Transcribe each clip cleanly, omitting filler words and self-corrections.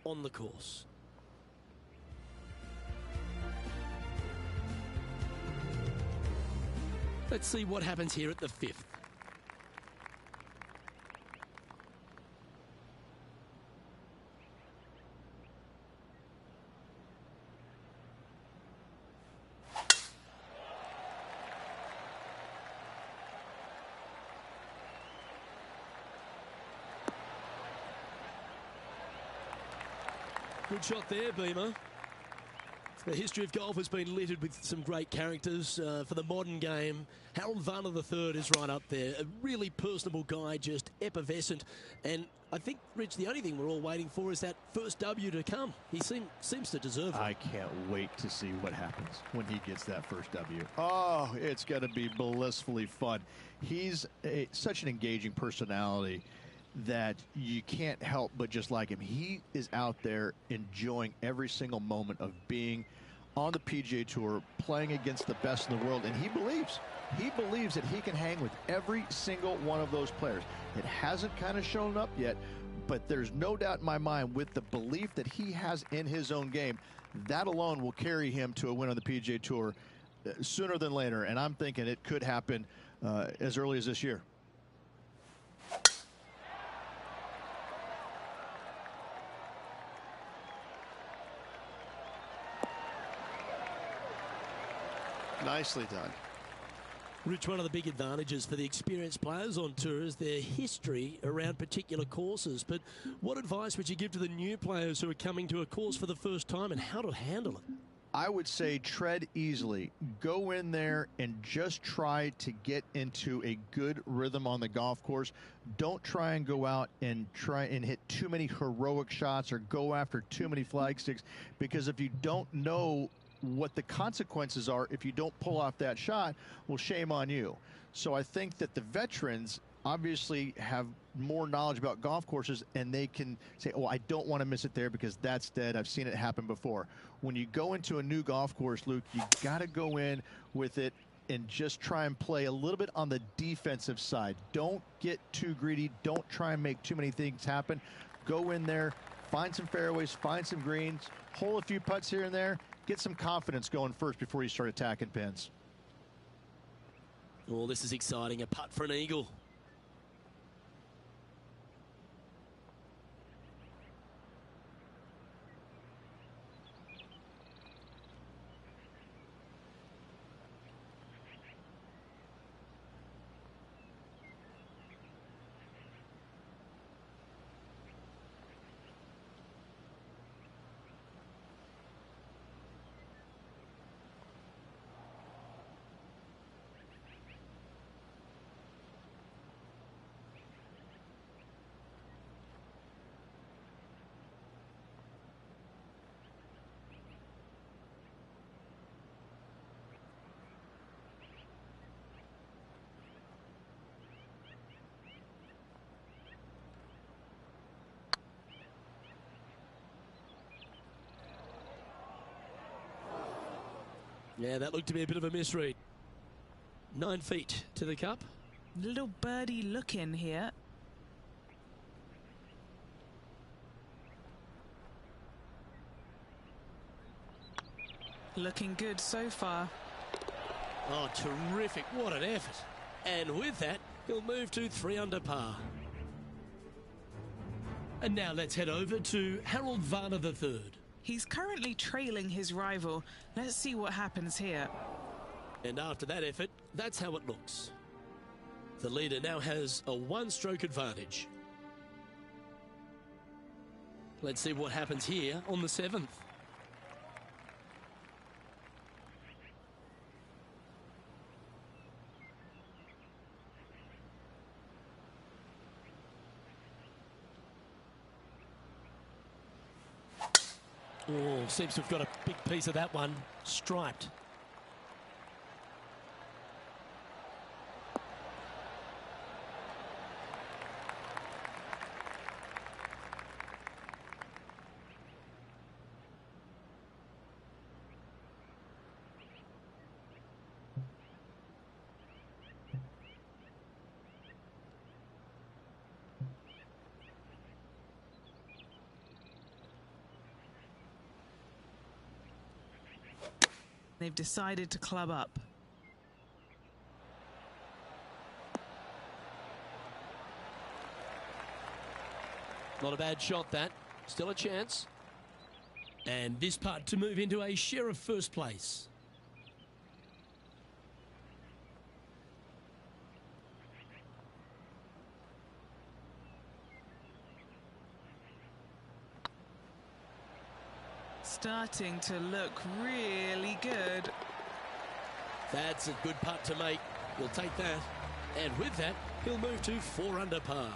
on the course. Let's see what happens here at the 5th. Good shot there, Beamer. The history of golf has been littered with some great characters for the modern game. Harold Varner III is right up there. A really personable guy, just effervescent. And I think, Rich, the only thing we're all waiting for is that first W to come. He seems to deserve it. I can't wait to see what happens when he gets that first W. Oh, it's going to be blissfully fun. He's such an engaging personality that you can't help but just like him. He is out there enjoying every single moment of being on the PGA Tour, playing against the best in the world, and he believes that he can hang with every single one of those players. It hasn't kind of shown up yet, but there's no doubt in my mind with the belief that he has in his own game, that alone will carry him to a win on the PGA Tour sooner than later, and I'm thinking it could happen as early as this year. Nicely done. Rich, one of the big advantages for the experienced players on tour is their history around particular courses. But what advice would you give to the new players who are coming to a course for the first time and how to handle it? I would say tread easily. Go in there and just try to get into a good rhythm on the golf course. Don't try and go out and try and hit too many heroic shots or go after too many flag sticks, because if you don't know what the consequences are if you don't pull off that shot, well, shame on you. So I think that the veterans obviously have more knowledge about golf courses, and they can say, oh, I don't want to miss it there because that's dead. I've seen it happen before. When you go into a new golf course, Luke, you got to go in with it and just try and play a little bit on the defensive side. Don't get too greedy. Don't try and make too many things happen. Go in there, find some fairways, find some greens, hole a few putts here and there. Get some confidence going first before you start attacking pins. Oh, this is exciting. A putt for an eagle. Yeah, that looked to be a bit of a misread. 9 feet to the cup. Little birdie look in here. Looking good so far. Oh, terrific. What an effort. And with that, he'll move to 3 under par. And now let's head over to Harold Varner III. He's currently trailing his rival. Let's see what happens here. And after that effort, that's how it looks. The leader now has a 1-stroke advantage. Let's see what happens here on the 7th. Oh, seems to have got a big piece of that one. Striped. They've decided to club up. Not a bad shot, that. Still a chance. And this putt to move into a share of first place. Starting to look really good. That's a good putt to make. We'll take that. And with that, he'll move to 4 under par.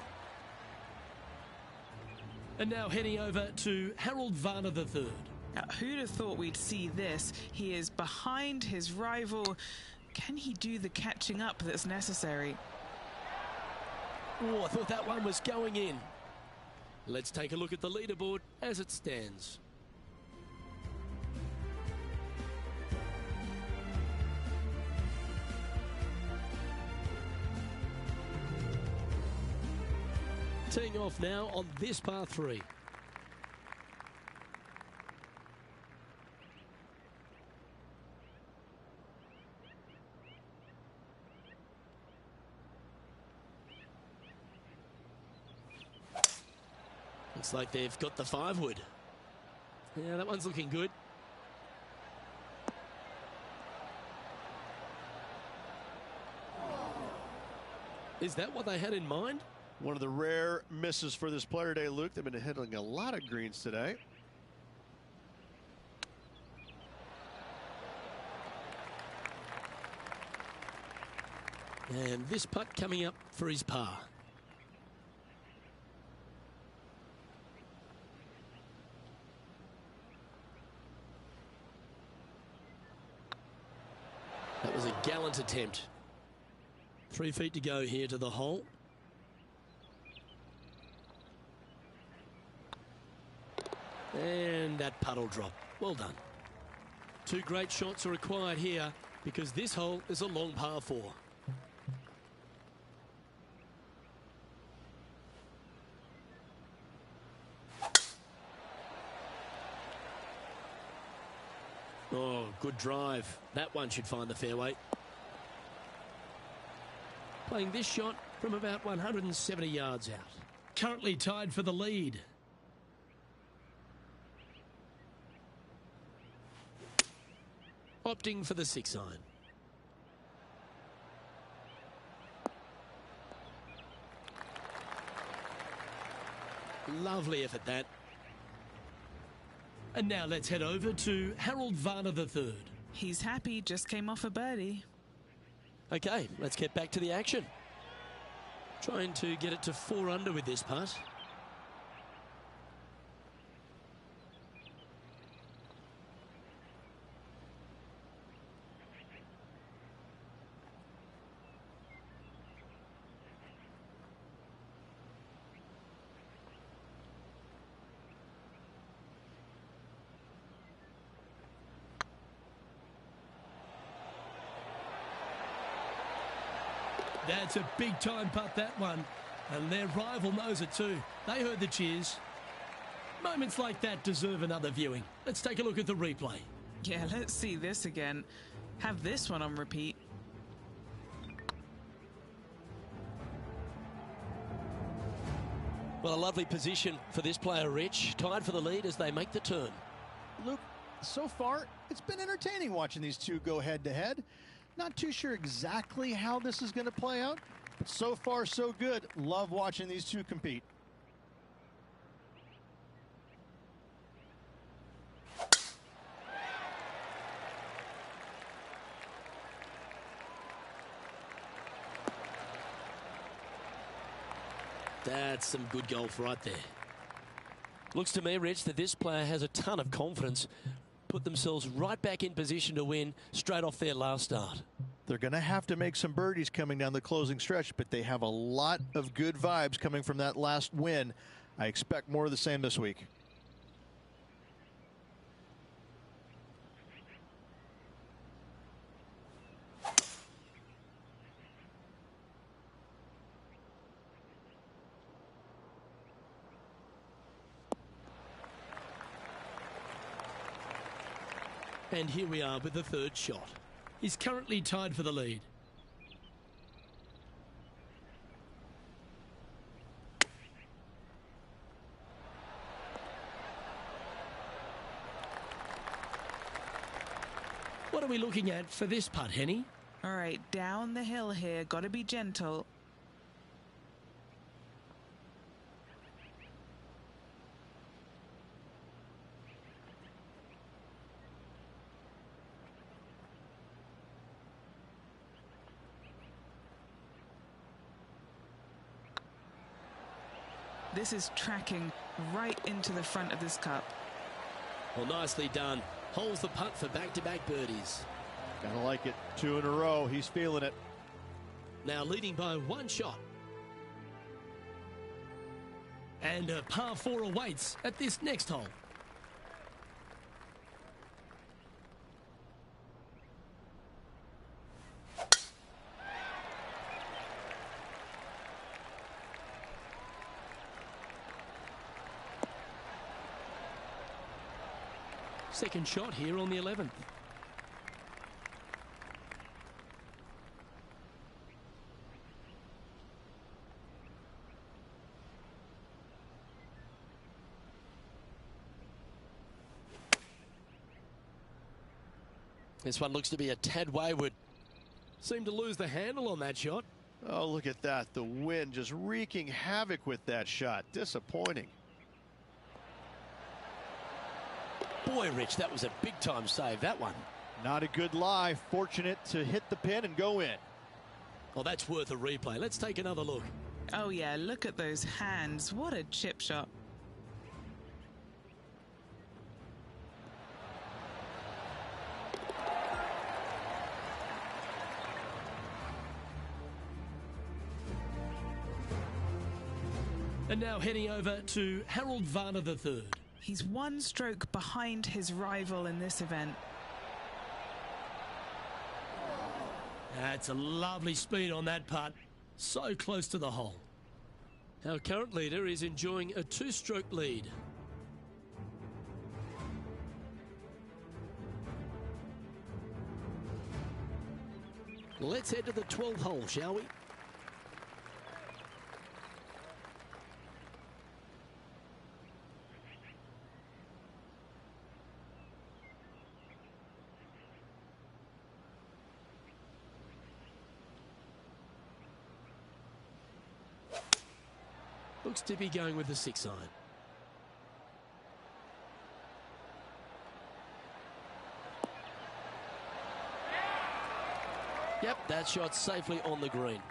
And now heading over to Harold Varner III. Now, who'd have thought we'd see this? He is behind his rival. Can he do the catching up that's necessary? Oh, I thought that one was going in. Let's take a look at the leaderboard as it stands. Teeing off now on this par 3. Looks like they've got the 5-wood. Yeah, that one's looking good. Is that what they had in mind? One of the rare misses for this player today, Luke. They've been hitting a lot of greens today. And this putt coming up for his par. That was a gallant attempt. 3 feet to go here to the hole. And that putt will drop. Well done. 2 great shots are required here because this hole is a long par 4. Oh, good drive. That one should find the fairway. Playing this shot from about 170 yards out. Currently tied for the lead. Opting for the 6-iron. Lovely effort, that. And now let's head over to Harold Varner III. He's happy, just came off a birdie. Okay, let's get back to the action. Trying to get it to 4 under with this putt. That's a big time putt, that one. And their rival knows it too. They heard the cheers. Moments like that deserve another viewing. Let's take a look at the replay. Yeah, let's see this again. Have this one on repeat. Well, a lovely position for this player, Rich. Tied for the lead as they make the turn. Luke, so far, it's been entertaining watching these two go head-to-head. Not too sure exactly how this is going to play out, but so far, so good. Love watching these two compete. That's some good golf right there. Looks to me, Rich, that this player has a ton of confidence. Put themselves right back in position to win straight off their last start. They're going to have to make some birdies coming down the closing stretch, but they have a lot of good vibes coming from that last win. I expect more of the same this week. And here we are with the third shot. He's currently tied for the lead. What are we looking at for this putt, Henny? All right, down the hill here. Got to be gentle. This is tracking right into the front of this cup. Well, nicely done. Holds the putt for back-to-back birdies. Gotta like it. 2 in a row. He's feeling it. Now leading by 1 shot. And a par 4 awaits at this next hole. Second shot here on the 11th. This one looks to be a tad wayward. Seemed to lose the handle on that shot. Oh, look at that. The wind just wreaking havoc with that shot. Disappointing. Boy, Rich, that was a big-time save, that one. Not a good lie. Fortunate to hit the pin and go in. Well, that's worth a replay. Let's take another look. Oh, yeah, look at those hands. What a chip shot. And now heading over to Harold Varner III. He's 1 stroke behind his rival in this event. That's a lovely speed on that putt. So close to the hole. Our current leader is enjoying a 2-stroke lead. Let's head to the 12th hole, shall we? Looks to be going with the 6 iron. Yep, that shot safely on the green.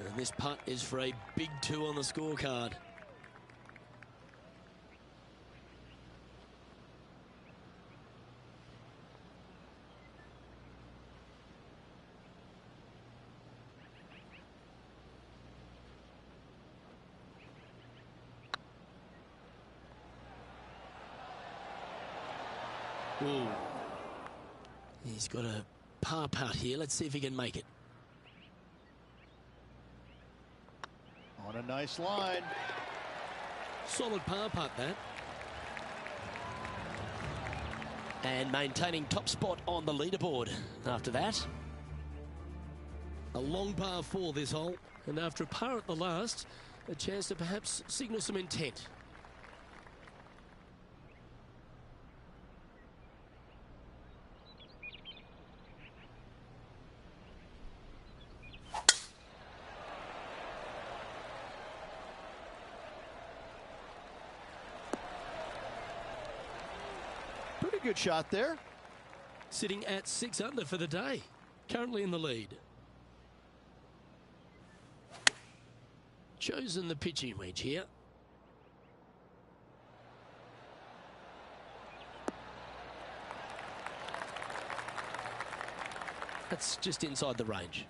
And this putt is for a big 2 on the scorecard. Ooh. He's got a par putt here. Let's see if he can make it. On a nice line. Solid par putt, that. And maintaining top spot on the leaderboard after that. A long par 4 this hole. And after a par at the last, a chance to perhaps signal some intent. Pretty good shot there. Sitting at 6 under for the day. Currently in the lead. Chosen the pitching wedge here. That's just inside the range.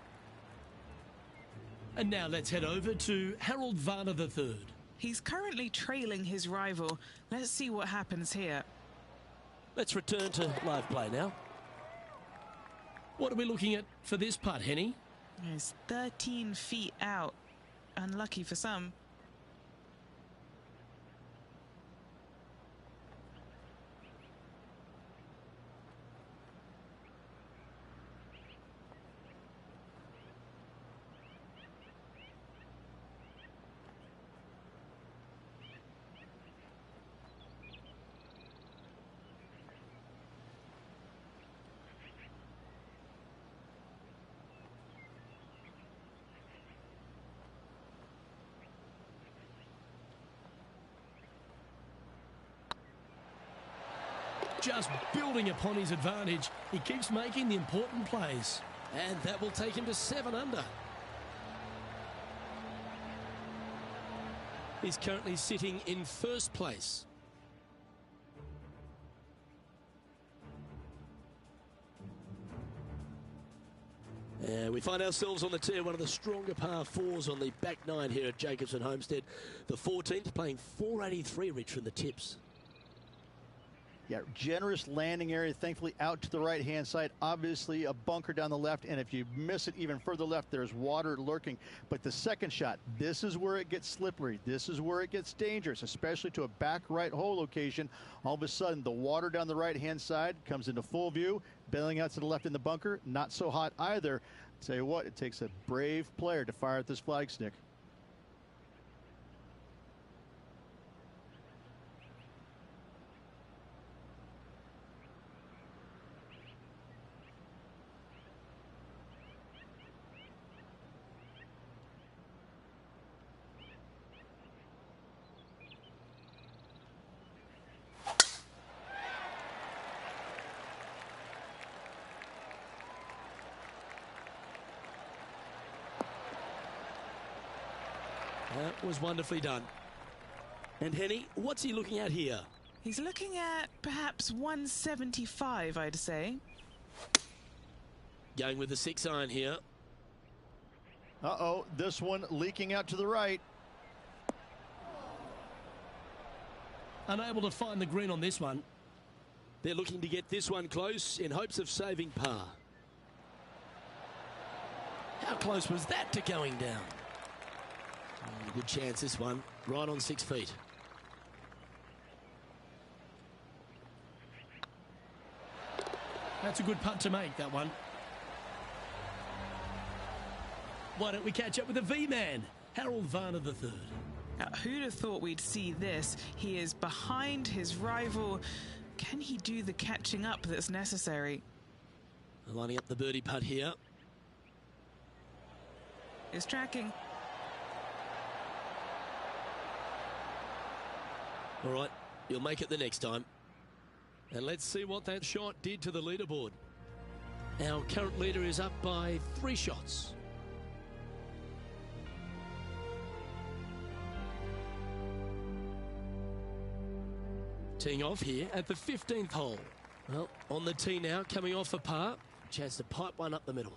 And now let's head over to Harold Varner III. He's currently trailing his rival. Let's see what happens here. Let's return to live play now. What are we looking at for this putt, Henny? It's 13 feet out. Unlucky for some. just building upon his advantage. He keeps making the important plays. And that will take him to 7 under. He's currently sitting in first place. And we find ourselves on the tee, one of the stronger par 4s on the back 9 here at Jacobson Homestead. The 14th playing 483, Rich, from the tips. Yeah, generous landing area, thankfully out to the right-hand side. Obviously a bunker down the left, and if you miss it even further left, there's water lurking. But the second shot, this is where it gets slippery. This is where it gets dangerous, especially to a back right hole location. All of a sudden, the water down the right-hand side comes into full view. Bailing out to the left in the bunker, not so hot either. Tell you what, it takes a brave player to fire at this flag stick. That was wonderfully done. And Henny, what's he looking at here? He's looking at perhaps 175, I'd say. Going with the 6-iron here. Uh-oh, this one leaking out to the right. Unable to find the green on this one. They're looking to get this one close in hopes of saving par. How close was that to going down? Good chance this one, right on 6 feet. That's a good putt to make, that one. Why don't we catch up with the V-Man, Harold Varner III. Now, who'd have thought we'd see this? He is behind his rival. Can he do the catching up that's necessary? Lining up the birdie putt here. Is tracking. All right, you'll make it the next time. And let's see what that shot did to the leaderboard. Our current leader is up by 3 shots. Teeing off here at the 15th hole. Well, on the tee now, coming off a par. Chance to pipe one up the middle.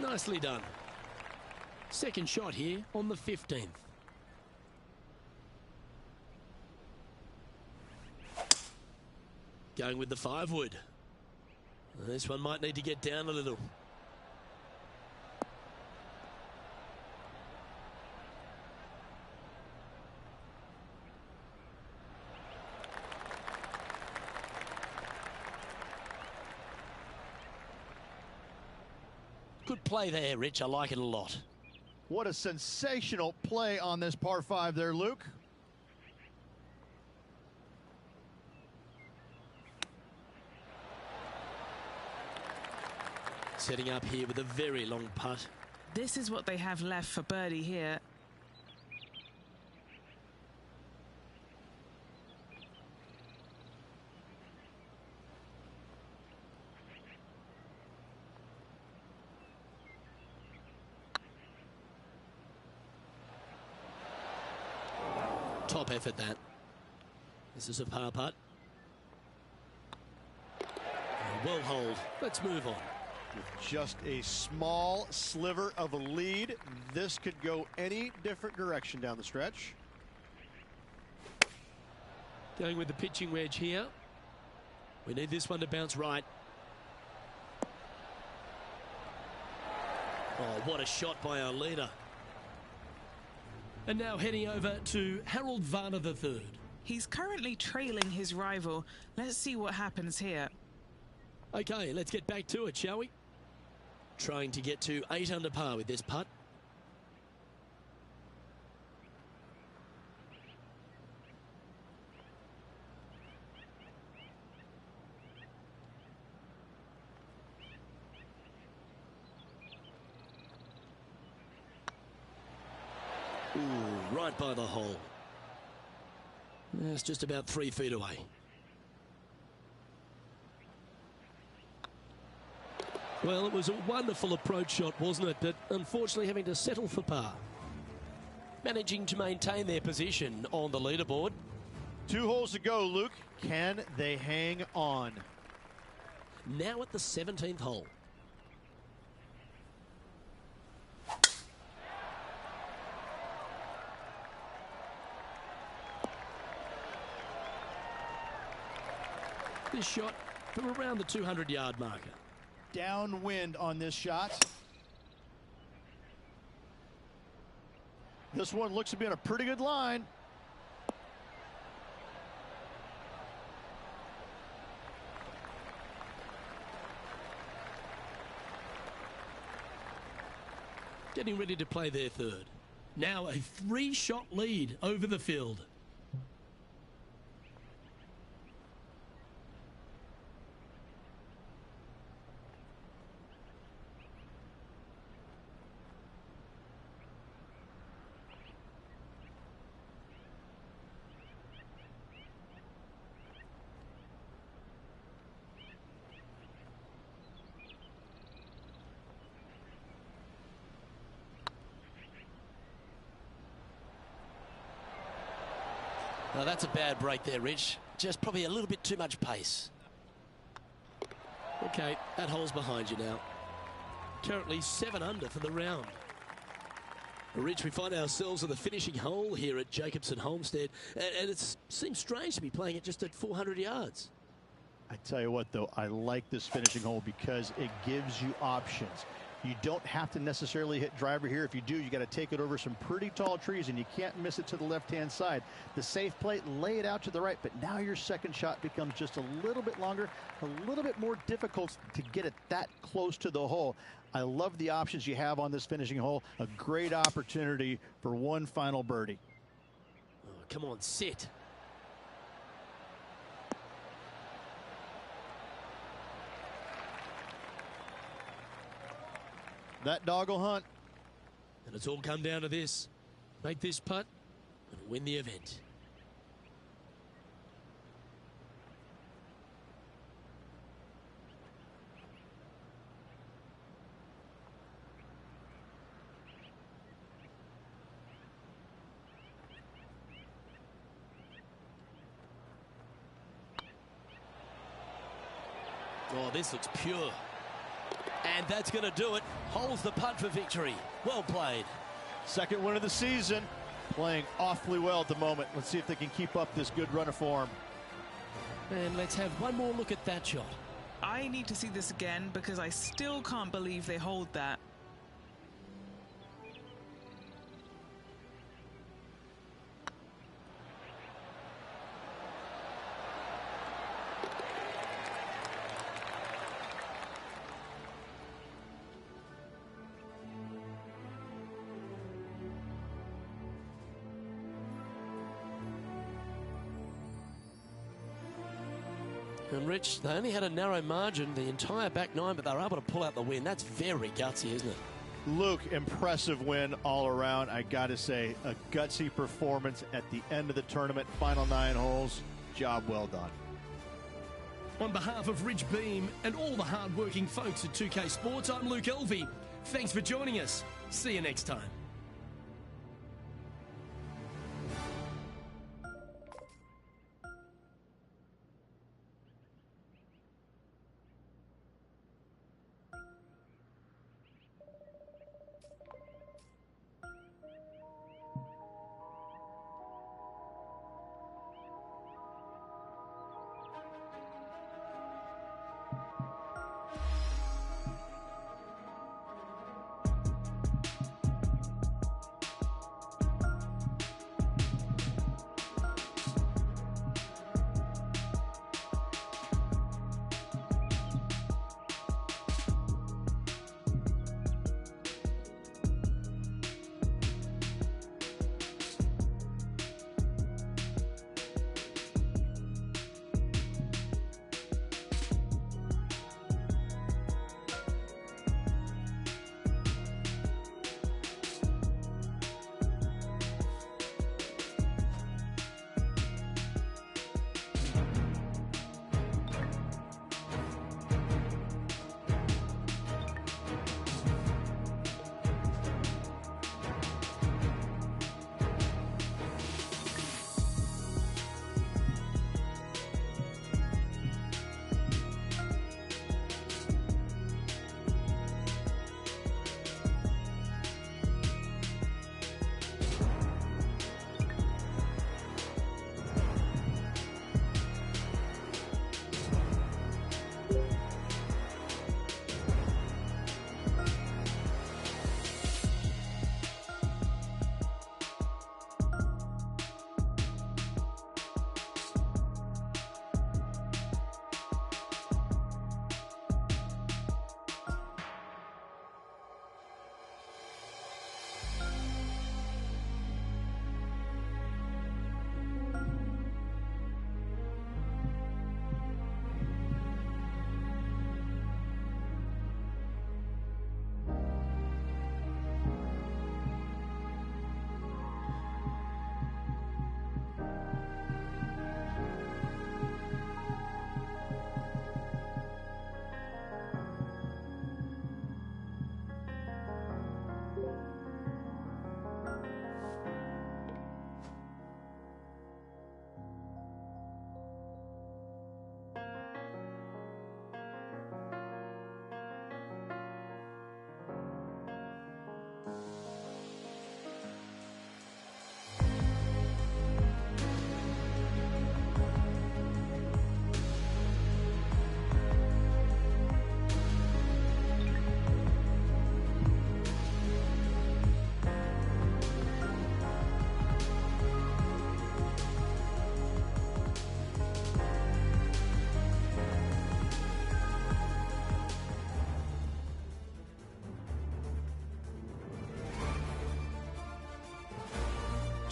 Nicely done. Second shot here on the 15th. Going with the 5-wood. This one might need to get down a little. Good play there, Rich. I like it a lot. What a sensational play on this par 5 there, Luke. Setting up here with a very long putt. This is what they have left for birdie here. Top effort, that. This is a par putt. Well hold. Let's move on. With just a small sliver of a lead, this could go any different direction down the stretch. Going with the pitching wedge here. We need this one to bounce right. Oh, what a shot by our leader. And now heading over to Harold Varner III. He's currently trailing his rival. Let's see what happens here. Okay, let's get back to it, shall we? Trying to get to 8 under par with this putt. Ooh, right by the hole. It's just about 3 feet away. Well, it was a wonderful approach shot, wasn't it? But unfortunately having to settle for par. Managing to maintain their position on the leaderboard. 2 holes to go, Luke. Can they hang on? Now at the 17th hole. This shot from around the 200-yard marker. Downwind on this shot. This one looks to be on a pretty good line. Getting ready to play their third. Now a 3-shot lead over the field. Now that's a bad break there, Rich. Just probably a little bit too much pace. Okay, that hole's behind you now. Currently 7 under for the round. Rich, we find ourselves at the finishing hole here at Jacobson Homestead, and it seems strange to be playing it just at 400 yards. I tell you what, though, I like this finishing hole because it gives you options. You don't have to necessarily hit driver here. If you do, you got to take it over some pretty tall trees, and you can't miss it to the left-hand side. The safe play, lay it out to the right, but now your second shot becomes just a little bit longer, a little bit more difficult to get it that close to the hole. I love the options you have on this finishing hole. A great opportunity for one final birdie. Oh, come on, sit. That dog will hunt. And it's all come down to this. Make this putt and win the event. Oh, this looks pure. And that's going to do it. Holds the putt for victory. Well played. Second win of the season. Playing awfully well at the moment. Let's see if they can keep up this good run of form. And let's have one more look at that shot. I need to see this again because I still can't believe they hold that. And Rich, they only had a narrow margin the entire back nine, but they were able to pull out the win. That's very gutsy, isn't it? Luke, impressive win all around. I got to say, a gutsy performance at the end of the tournament. Final 9 holes. Job well done. On behalf of Rich Beem and all the hard-working folks at 2K Sports, I'm Luke Elvey. Thanks for joining us. See you next time.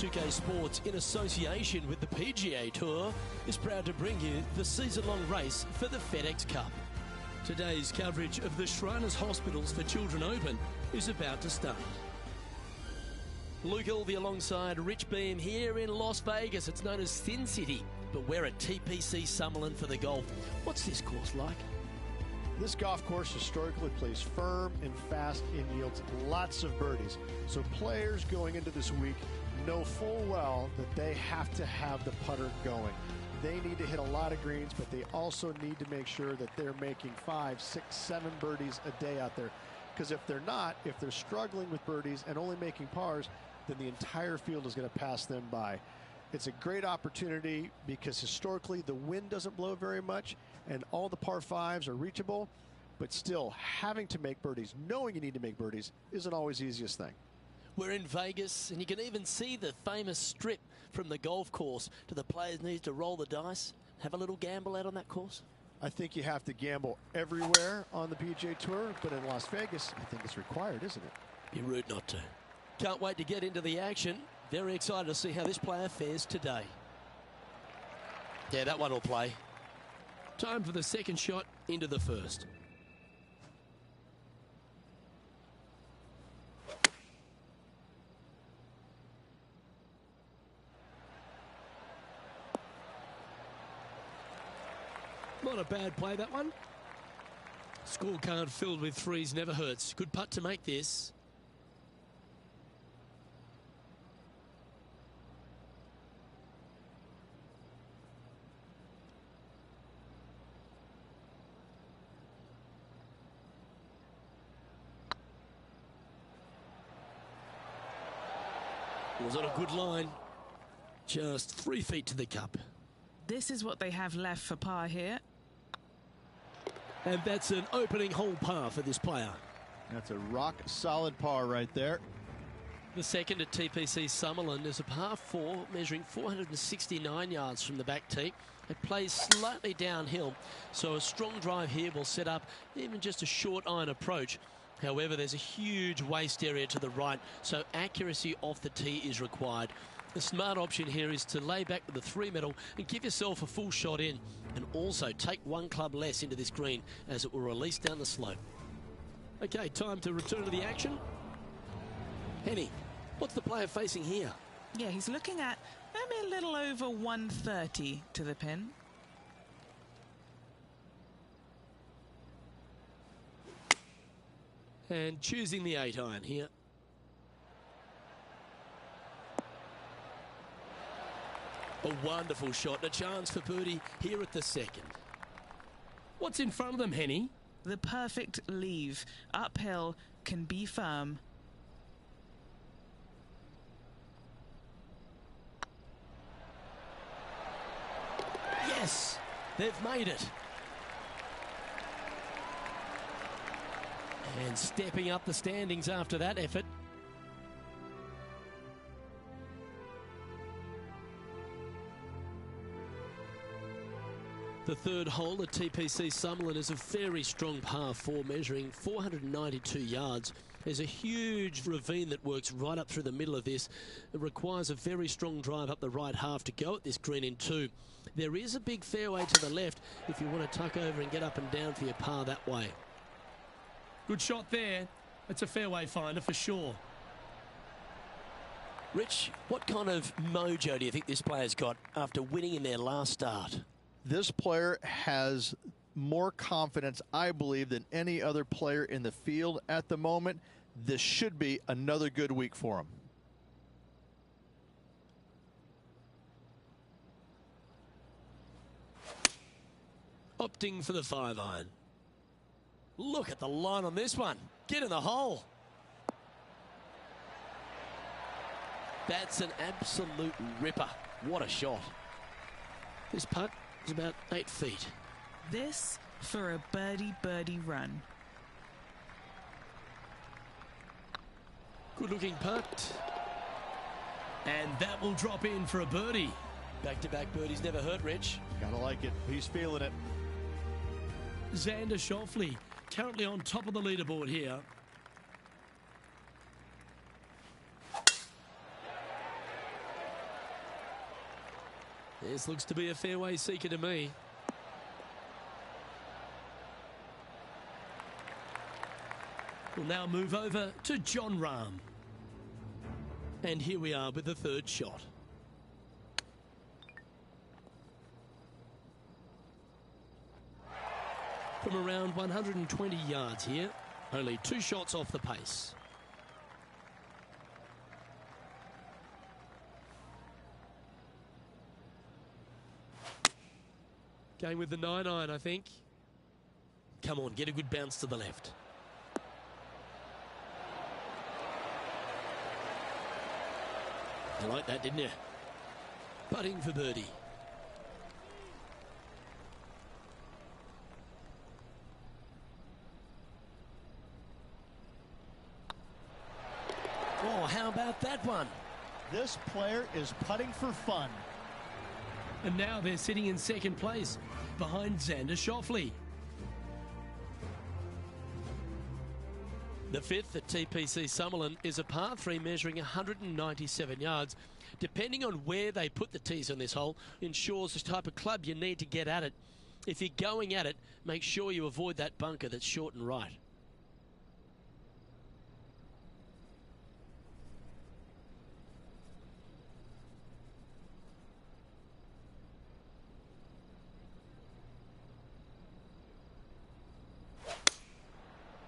UK Sports, in association with the PGA Tour, is proud to bring you the season-long race for the FedEx Cup. Today's coverage of the Shriners Hospitals for Children Open is about to start. Luke Elvey alongside Rich Beem here in Las Vegas. It's known as Sin City, but we're at TPC Summerlin for the golf. What's this course like? This golf course historically plays firm and fast and yields lots of birdies. So players going into this week know full well that they have to have the putter going. they need to hit a lot of greens, but they also need to make sure that they're making 5, 6, 7 birdies a day out there. Because if they're not, if they're struggling with birdies and only making pars, then the entire field is going to pass them by. It's a great opportunity because historically the wind doesn't blow very much and all the par 5s are reachable, but still having to make birdies, knowing you need to make birdies, isn't always the easiest thing. We're in Vegas, and you can even see the famous strip from the golf course. Do the players need to roll the dice, have a little gamble out on that course? I think you have to gamble everywhere on the PGA Tour, but in Las Vegas, I think it's required, isn't it? Be rude not to. Can't wait to get into the action. Very excited to see how this player fares today. Yeah, that one will play. Time for the second shot into the first. Not a bad play, that one. Scorecard filled with threes never hurts. Good putt to make this. Was on a good line. Just 3 feet to the cup. This is what they have left for par here. And that's an opening hole par for this player. That's a rock solid par right there. The second at TPC Summerlin is a par 4 measuring 469 yards from the back tee. It plays slightly downhill, so a strong drive here will set up even just a short iron approach. However, there's a huge waste area to the right, so accuracy off the tee is required. The smart option here is to lay back with the 3 metal and give yourself a full shot in, and also take 1 club less into this green as it will release down the slope. Okay, time to return to the action. Henny, what's the player facing here? Yeah, he's looking at maybe a little over 130 to the pin. And choosing the 8 iron here. A wonderful shot, a chance for birdie here at the second. What's in front of them, Henny? The perfect leave. Uphill, can be firm. Yes, they've made it. And stepping up the standings after that effort. The third hole at TPC Summerlin is a very strong par 4 measuring 492 yards. There's a huge ravine that works right up through the middle of this. It requires a very strong drive up the right half to go at this green in 2. There is a big fairway to the left if you want to tuck over and get up and down for your par that way. Good shot there. It's a fairway finder for sure. Rich, what kind of mojo do you think this player's got after winning in their last start? This player has more confidence, I believe, than any other player in the field at the moment. This should be another good week for him. Opting for the 5 iron. Look at the line on this one. Get in the hole. That's an absolute ripper. What a shot. This putt is about 8 feet. This for a birdie run. Good looking putt. And that will drop in for a birdie. Back-to-back birdies never hurt, Rich. Gotta like it. He's feeling it. Xander Schauffele currently on top of the leaderboard here. This looks to be a fairway seeker to me. We'll now move over to Jon Rahm. And here we are with the third shot. From around 120 yards here, only 2 shots off the pace. Going with the 9-iron, I think. Come on, get a good bounce to the left. You like that, didn't you? Putting for birdie. Oh, how about that one? This player is putting for fun. And now they're sitting in second place behind Xander Schauffele. The fifth at TPC Summerlin is a par 3 measuring 197 yards. Depending on where they put the tees on this hole, ensures the type of club you need to get at it. If you're going at it, make sure you avoid that bunker that's short and right.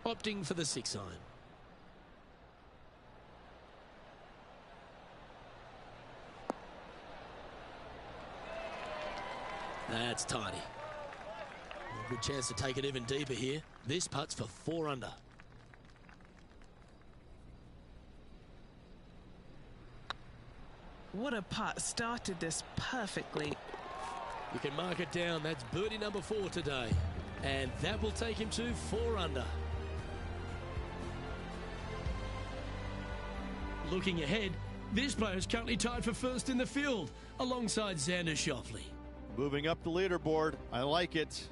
Opting for the 6-iron. That's tidy. A good chance to take it even deeper here. This putt's for 4 under. What a putt. Started this perfectly. You can mark it down. That's birdie number 4 today. And that will take him to 4 under. Looking ahead, this player is currently tied for first in the field alongside Xander Schauffele. Moving up the leaderboard. I like it.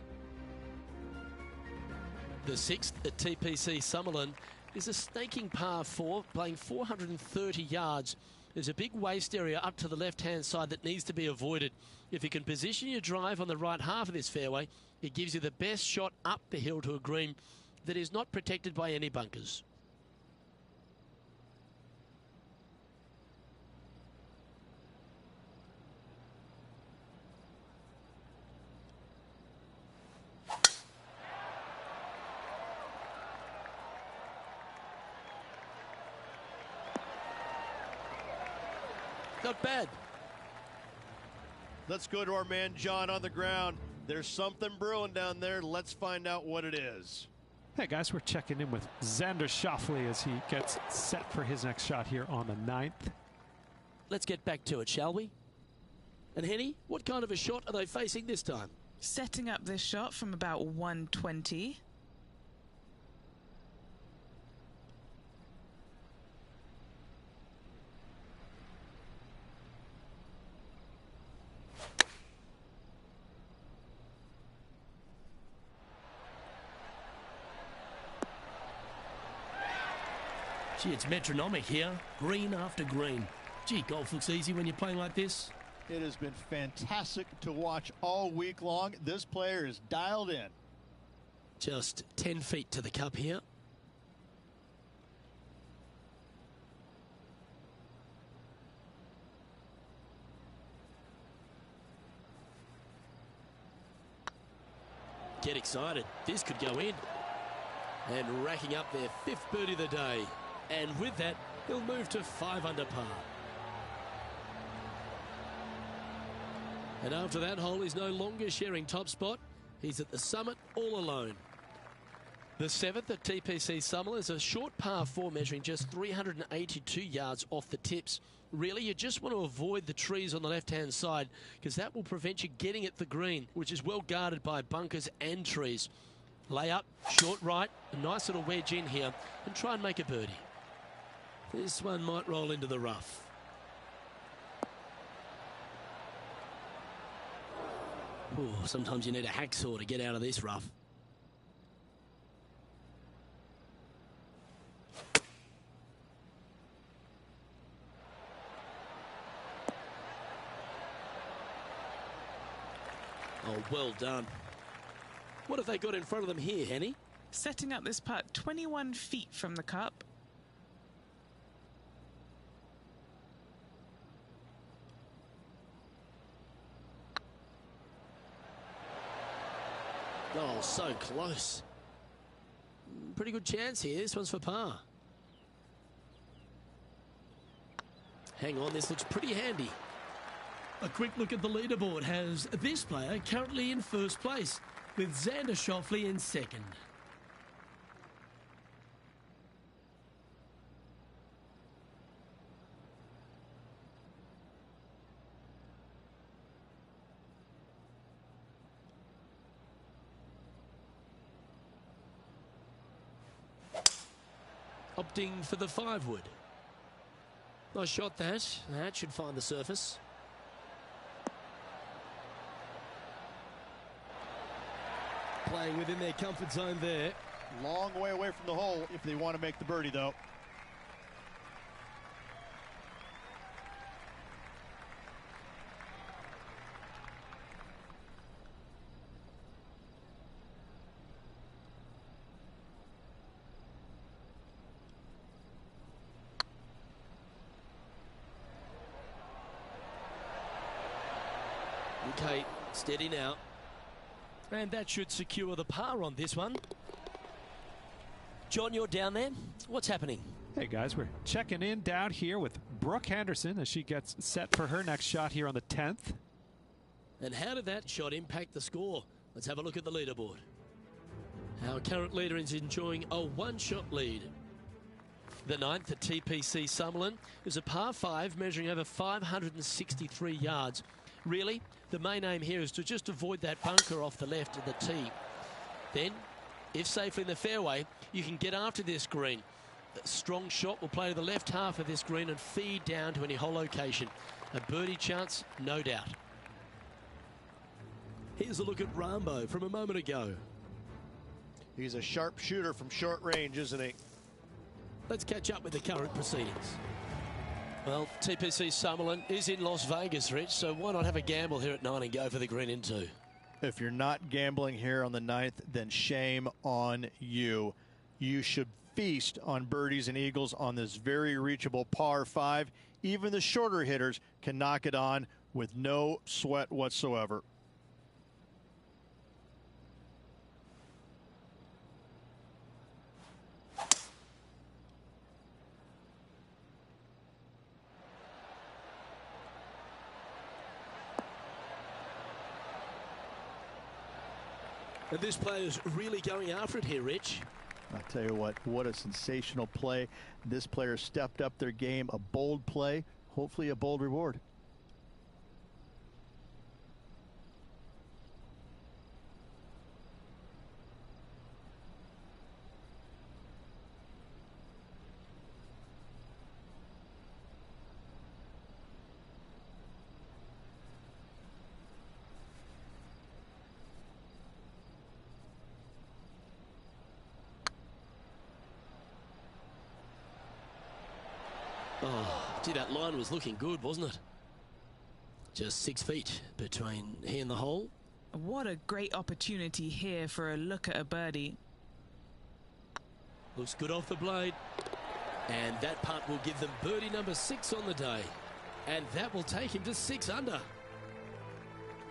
The 6th at TPC Summerlin is a snaking par 4, playing 430 yards. There's a big waste area up to the left-hand side that needs to be avoided. If you can position your drive on the right half of this fairway, it gives you the best shot up the hill to a green that is not protected by any bunkers. Not bad. Let's go to our man John on the ground. There's something brewing down there. Let's find out what it is. Hey guys, we're checking in with Xander Schauffele as he gets set for his next shot here on the 9th. Let's get back to it, shall we? And Henny, what kind of a shot are they facing this time? Setting up this shot from about 120. Gee, it's metronomic here. Green after green. Gee, golf looks easy when you're playing like this. It has been fantastic to watch all week long. This player is dialed in. Just 10 feet to the cup here. Get excited. This could go in. And racking up their 5th birdie of the day. And with that, he'll move to 5 under par. And after that hole, he's no longer sharing top spot. He's at the summit all alone. The 7th at TPC Summerlin is a short par 4 measuring just 382 yards off the tips. Really, you just want to avoid the trees on the left-hand side because that will prevent you getting at the green, which is well guarded by bunkers and trees. Lay up, short right, a nice little wedge in here, and try and make a birdie. This one might roll into the rough. Ooh, sometimes you need a hacksaw to get out of this rough. Oh, well done. What have they got in front of them here, Henny? Setting up this putt 21 feet from the cup. Oh, so close. Pretty good chance here. This one's for par. Hang on, this looks pretty handy. A quick look at the leaderboard has this player currently in first place, with Xander Schauffele in second. Opting for the 5-wood. Nice shot that. That should find the surface. Playing within their comfort zone there. Long way away from the hole if they want to make the birdie, though. Okay, steady now. And that should secure the par on this one. John, you're down there. What's happening? Hey guys, we're checking in down here with Brooke Henderson as she gets set for her next shot here on the 10th. And how did that shot impact the score? Let's have a look at the leaderboard. Our current leader is enjoying a one-shot lead. The 9th at TPC Summerlin is a par 5 measuring over 563 yards. Really, the main aim here is to just avoid that bunker off the left of the tee. Then, if safely in the fairway, you can get after this green. A strong shot will play to the left half of this green and feed down to any hole location. A birdie chance, no doubt. Here's a look at Rambo from a moment ago. He's a sharp shooter from short range, isn't he? Let's catch up with the current proceedings. Well, TPC Summerlin is in Las Vegas, Rich, so why not have a gamble here at 9 and go for the green in 2? If you're not gambling here on the 9th, then shame on you. You should feast on birdies and eagles on this very reachable par 5. Even the shorter hitters can knock it on with no sweat whatsoever. And this player's really going after it here, Rich. I'll tell you what a sensational play. This player stepped up their game, a bold play, hopefully a bold reward. Oh, gee, that line was looking good, wasn't it? Just 6 feet between he and the hole. What a great opportunity here for a look at a birdie. Looks good off the blade. And that putt will give them birdie number 6 on the day. And that will take him to 6 under.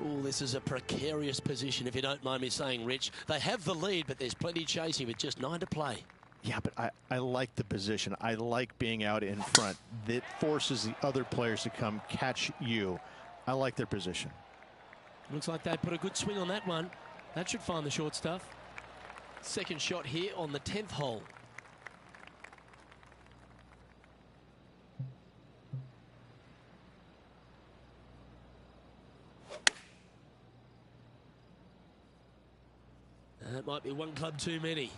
Oh, this is a precarious position, if you don't mind me saying, Rich. They have the lead, but there's plenty chasing with just 9 to play. Yeah, but I like the position. I like being out in front. That forces the other players to come catch you. I like their position. Looks like they put a good swing on that one. That should find the short stuff. Second shot here on the 10th hole. That might be one club too many.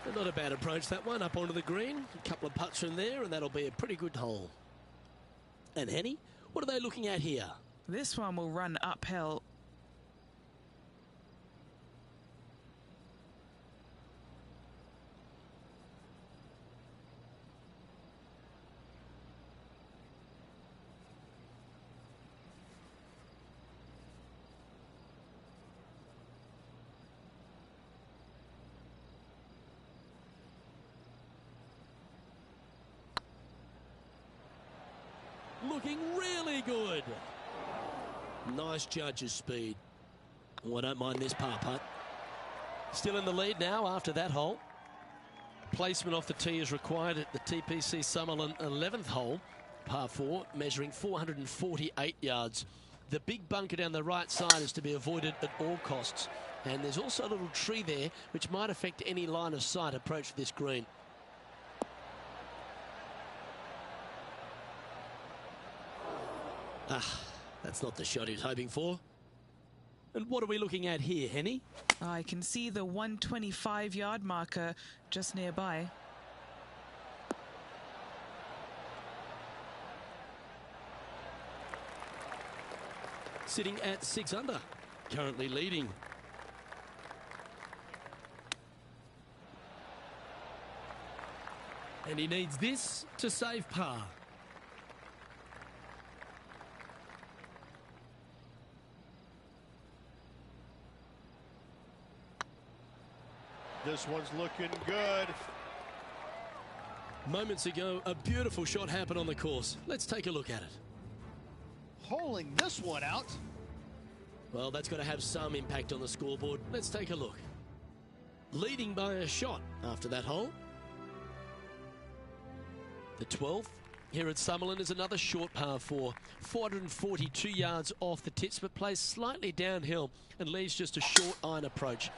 But not a bad approach, that one, up onto the green. A couple of putts from there, and that'll be a pretty good hole. And Henny, what are they looking at here? This one will run uphill. Looking really good. Nice judge's speed. Oh, I don't mind this par putt. Still in the lead now after that hole. Placement off the tee is required at the TPC Summerlin 11th hole. par 4, measuring 448 yards. The big bunker down the right side is to be avoided at all costs. And there's also a little tree there which might affect any line of sight approach to this green. That's not the shot he was hoping for. And what are we looking at here, Henny? I can see the 125-yard marker just nearby. Sitting at 6 under, currently leading. And he needs this to save par. This one's looking good. Moments ago, a beautiful shot happened on the course. Let's take a look at it. Holing this one out. Well, that's got to have some impact on the scoreboard. Let's take a look. Leading by a shot after that hole. The 12th here at Summerlin is another short par 4. 442 yards off the tips, but plays slightly downhill and leaves just a short iron approach.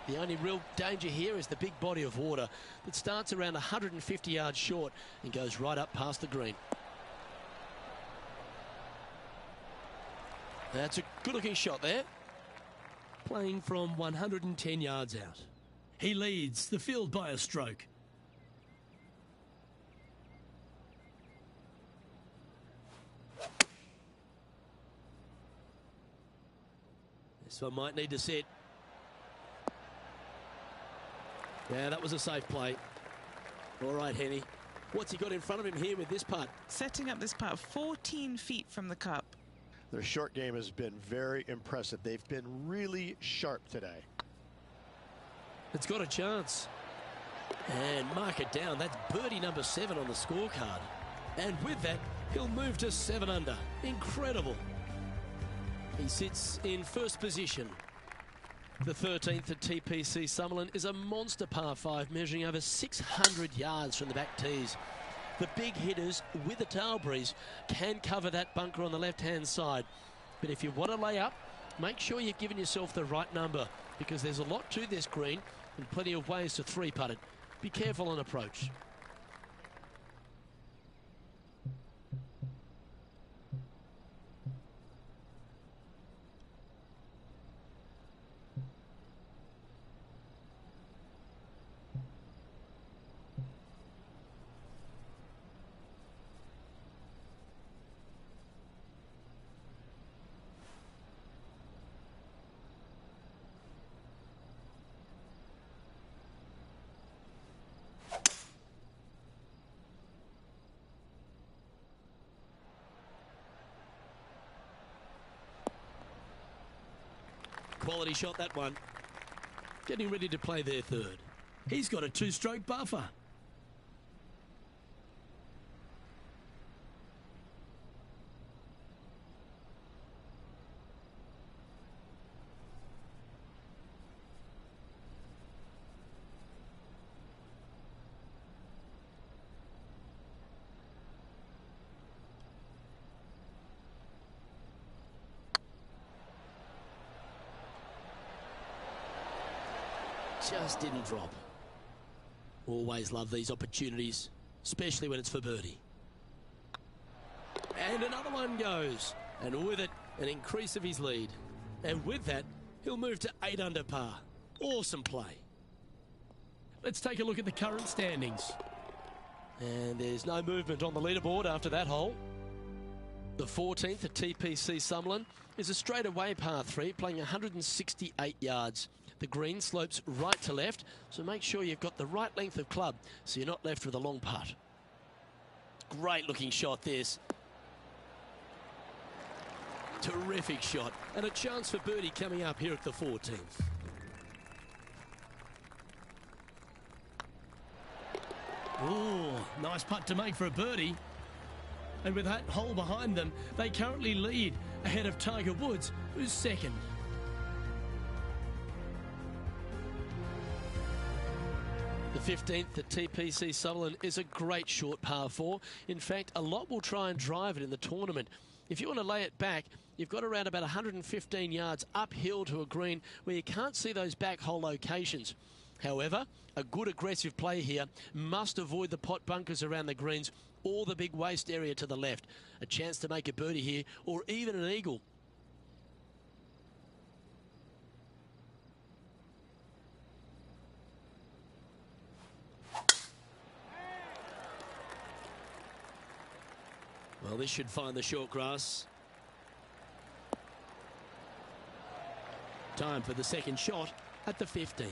The only real danger here is the big body of water that starts around 150 yards short and goes right up past the green. That's a good-looking shot there. Playing from 110 yards out. He leads the field by a stroke. This one might need to sit. Yeah, that was a safe play. All right, Henny. What's he got in front of him here with this putt? Setting up this putt 14 feet from the cup. Their short game has been very impressive. They've been really sharp today. It's got a chance. And mark it down. That's birdie number 7 on the scorecard. And with that, he'll move to 7 under. Incredible. He sits in first position. The 13th at TPC Summerlin is a monster par 5 measuring over 600 yards from the back tees. The big hitters with a tail breeze can cover that bunker on the left-hand side. But if you want to lay up, make sure you've given yourself the right number, because there's a lot to this green and plenty of ways to 3-putt it. Be careful on approach. Quality shot, that one. Getting ready to play their third. He's got a 2-stroke buffer. Just didn't drop. Always love these opportunities, especially when it's for birdie. And another one goes. And with it, an increase of his lead. And with that, he'll move to 8 under par. Awesome play. Let's take a look at the current standings. And there's no movement on the leaderboard after that hole. The 14th at TPC Summerlin is a straightaway par 3, playing 168 yards. The green slopes right to left, so make sure you've got the right length of club so you're not left with a long putt. Great looking shot, this. Terrific shot, and a chance for birdie coming up here at the 14th. Ooh, nice putt to make for a birdie. And with that hole behind them, they currently lead ahead of Tiger Woods, who's second. The The 15th at TPC Sutherland is a great short par 4. In fact, a lot will try and drive it in the tournament. If you want to lay it back, you've got around about 115 yards uphill to a green where you can't see those back hole locations. However, a good aggressive play here must avoid the pot bunkers around the greens or the big waste area to the left. A chance to make a birdie here or even an eagle. Well, this should find the short grass. Time for the second shot at the 15th.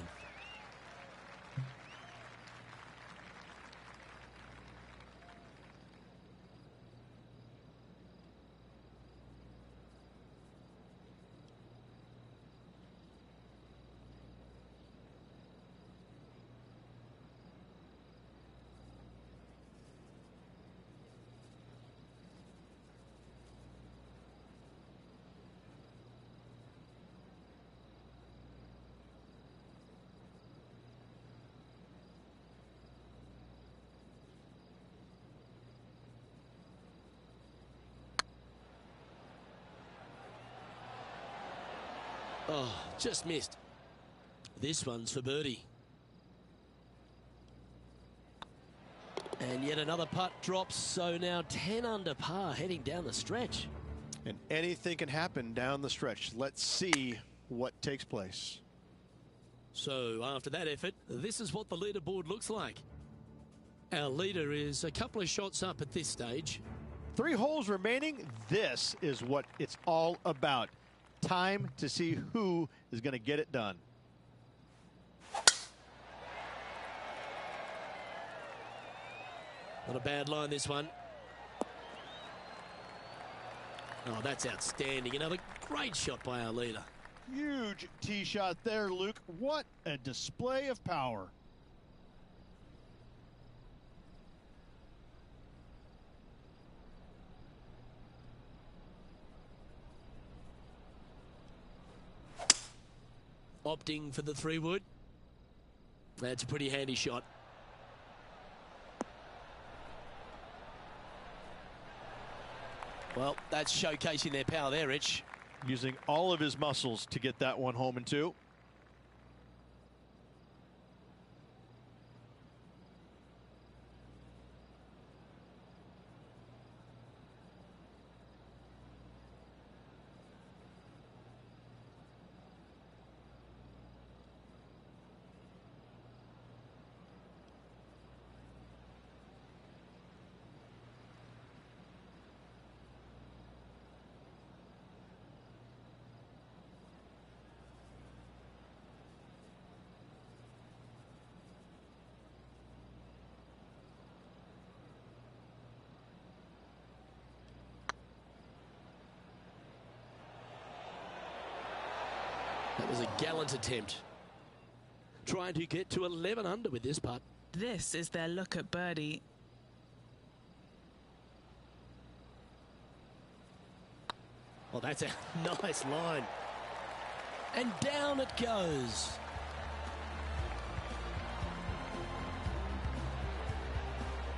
Oh, just missed. This one's for birdie. And yet another putt drops, so now 10 under par heading down the stretch. And anything can happen down the stretch. Let's see what takes place. So after that effort, this is what the leaderboard looks like. Our leader is a couple of shots up at this stage. 3 holes remaining. This is what it's all about. Time to see who is going to get it done. Not a bad line, this one. Oh, that's outstanding. Another great shot by our leader. Huge tee shot there, Luke. What a display of power. Opting for the 3-wood. That's a pretty handy shot. Well, that's showcasing their power there, Rich. Using all of his muscles to get that one home in 2. That was a gallant attempt. Trying to get to 11 under with this putt. This is their look at birdie. Oh, that's a nice line. And down it goes.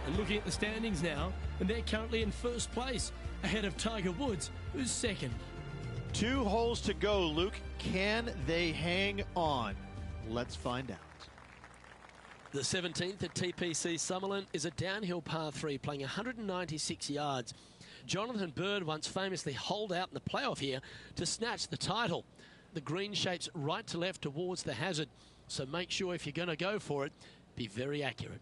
And looking at the standings now, and they're currently in first place, ahead of Tiger Woods, who's second. 2 holes to go, Luke. Can they hang on? Let's find out. The 17th at TPC Summerlin is a downhill par 3 playing 196 yards. Jonathan Bird once famously holed out in the playoff here to snatch the title. The green shapes right to left towards the hazard, so make sure if you're going to go for it, be very accurate.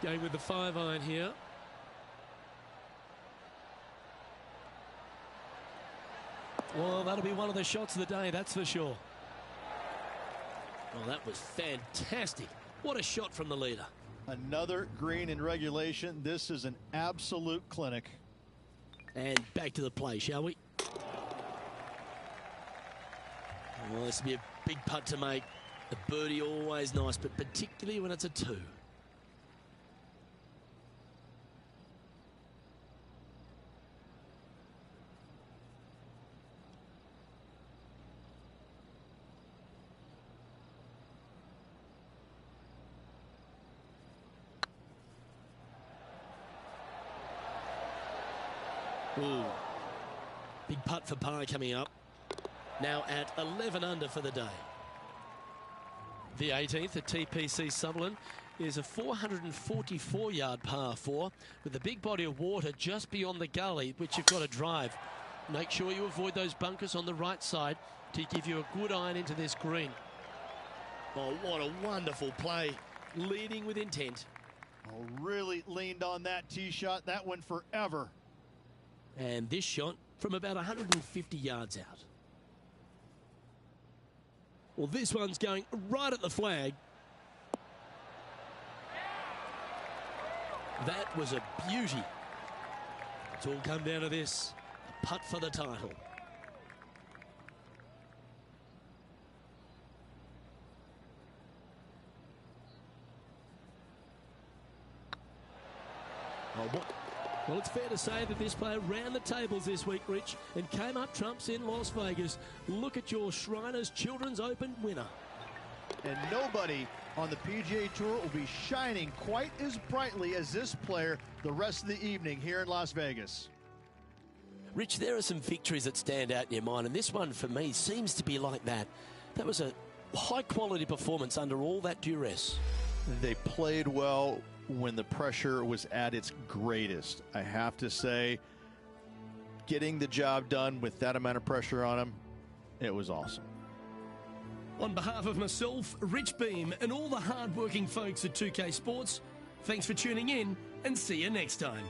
Going with the 5-iron here. Well, that'll be one of the shots of the day, that's for sure. Well, that was fantastic. What a shot from the leader. Another green in regulation. This is an absolute clinic. And back to the play, shall we? Well, this will be a big putt to make. A birdie always nice, but particularly when it's a 2. Ooh. Big putt for par coming up. Now at 11 under for the day. The 18th at TPC Sutherland is a 444-yard par 4 with a big body of water just beyond the gully, which you've got to drive. Make sure you avoid those bunkers on the right side to give you a good iron into this green. Oh, what a wonderful play. Leading with intent. Oh, really leaned on that tee shot. That went forever. And this shot from about 150 yards out. Well, this one's going right at the flag. That was a beauty. It's all come down to this. A putt for the title. Well, it's fair to say that this player ran the tables this week, Rich, and came up trumps in Las Vegas. Look at your Shriners Children's Open winner. And nobody on the PGA Tour will be shining quite as brightly as this player the rest of the evening here in Las Vegas. Rich, there are some victories that stand out in your mind, and this one for me seems to be like that. That was a high-quality performance under all that duress. They played well when the pressure was at its greatest. I have to say, getting the job done with that amount of pressure on them, it was awesome. On behalf of myself, Rich Beem, and all the hard-working folks at 2K Sports, thanks for tuning in, and see you next time.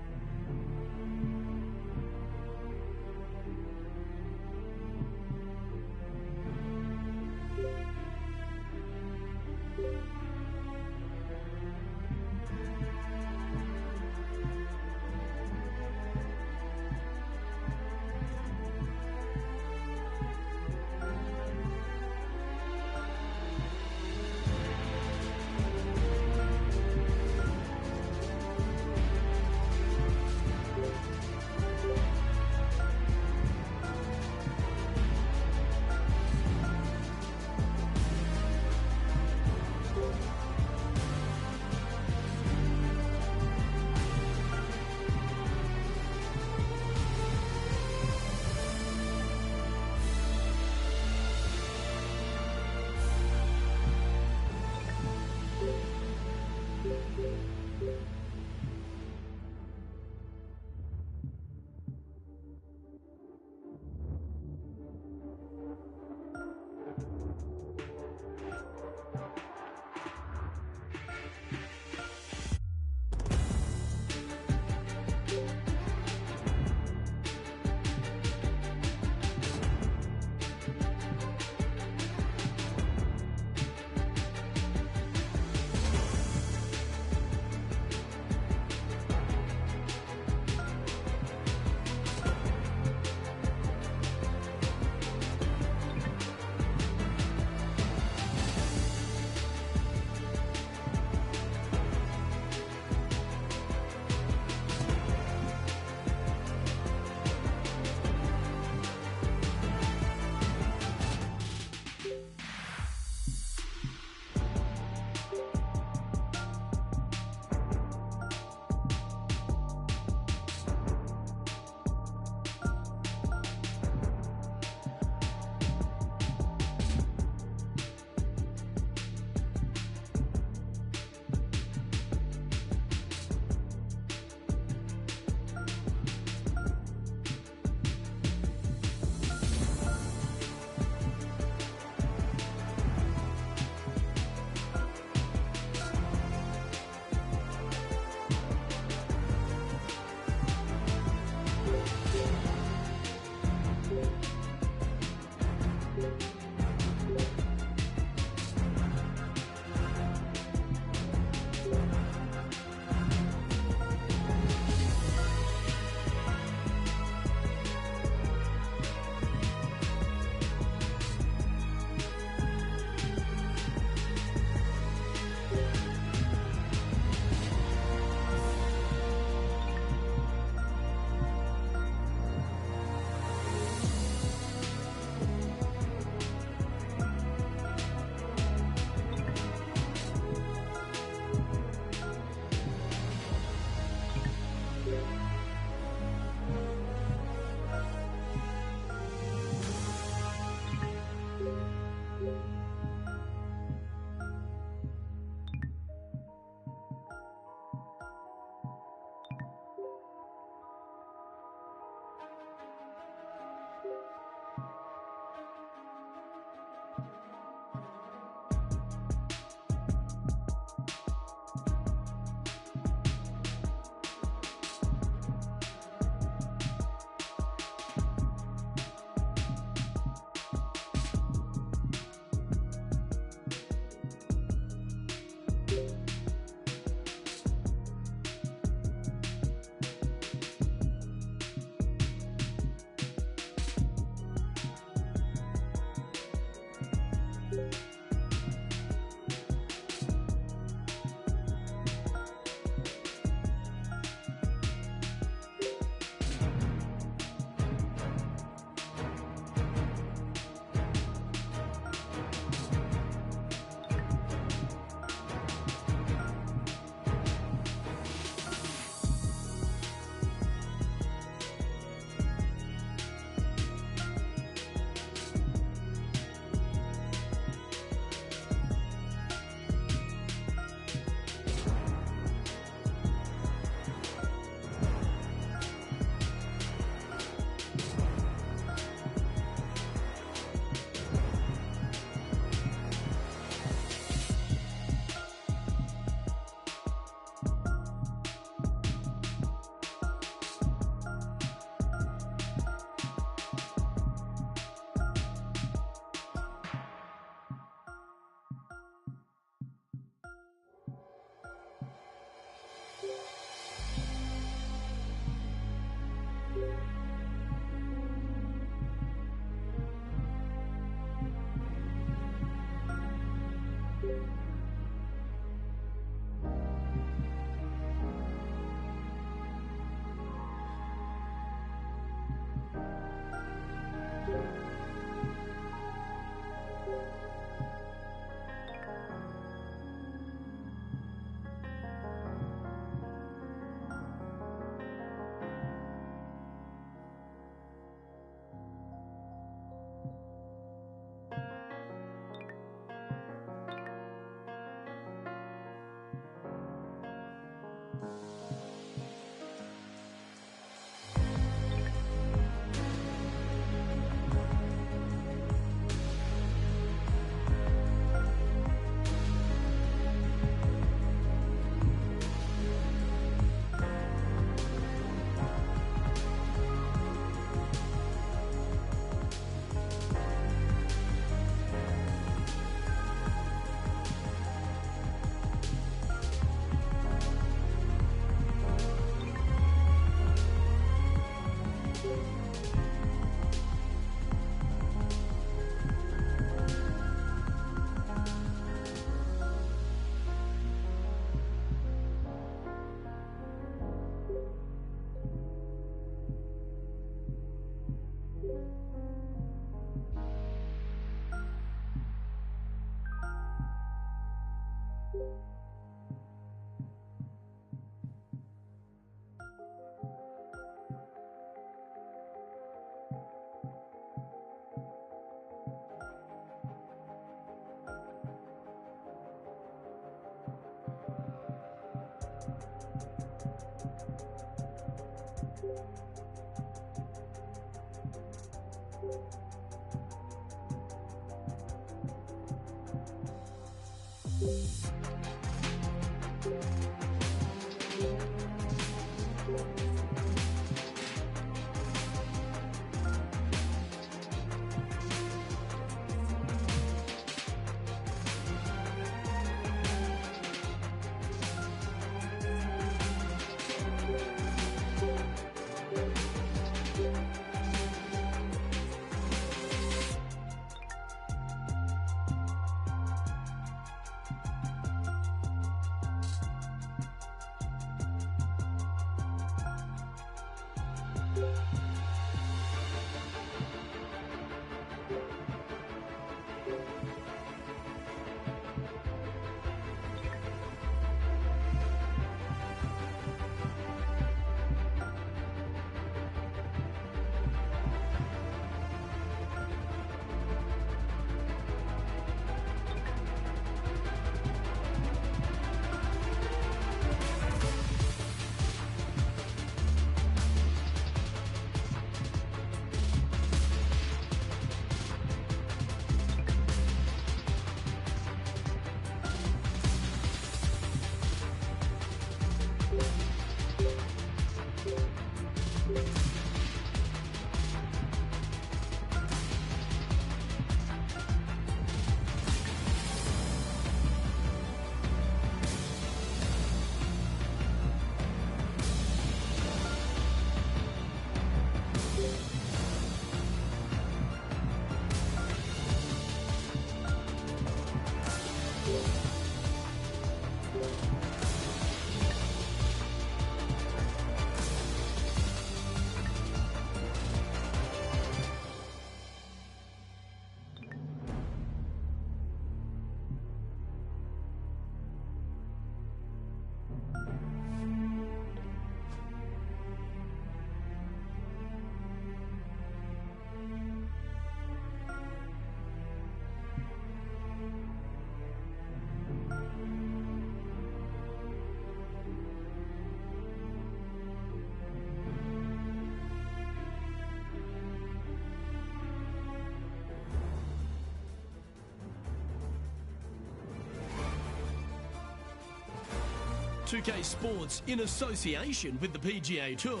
2K Sports, in association with the PGA Tour,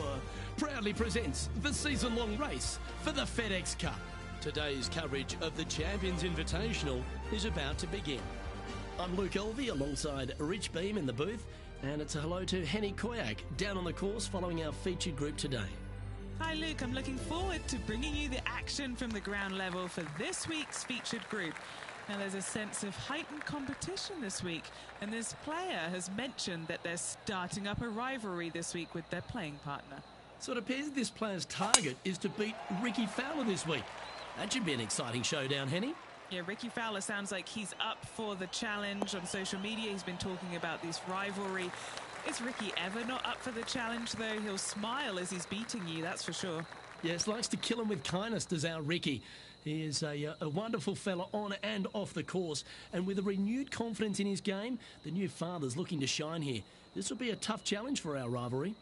proudly presents the season-long race for the FedEx Cup. Today's coverage of the Champions Invitational is about to begin. I'm Luke Elvey alongside Rich Beam in the booth, and it's a hello to Henny Koyak down on the course following our featured group today. Hi Luke, I'm looking forward to bringing you the action from the ground level for this week's featured group. Now there's a sense of heightened competition this week, and this player has mentioned that they're starting up a rivalry this week with their playing partner. So it appears this player's target is to beat Rickie Fowler this week. That should be an exciting showdown, Henny. Yeah, Rickie Fowler sounds like he's up for the challenge. On social media, he's been talking about this rivalry. Is Rickie ever not up for the challenge, though? He'll smile as he's beating you, that's for sure. Yes, likes to kill him with kindness, does our Rickie. He is a wonderful fella on and off the course. And with a renewed confidence in his game, the new father's looking to shine here. This will be a tough challenge for our rivalry.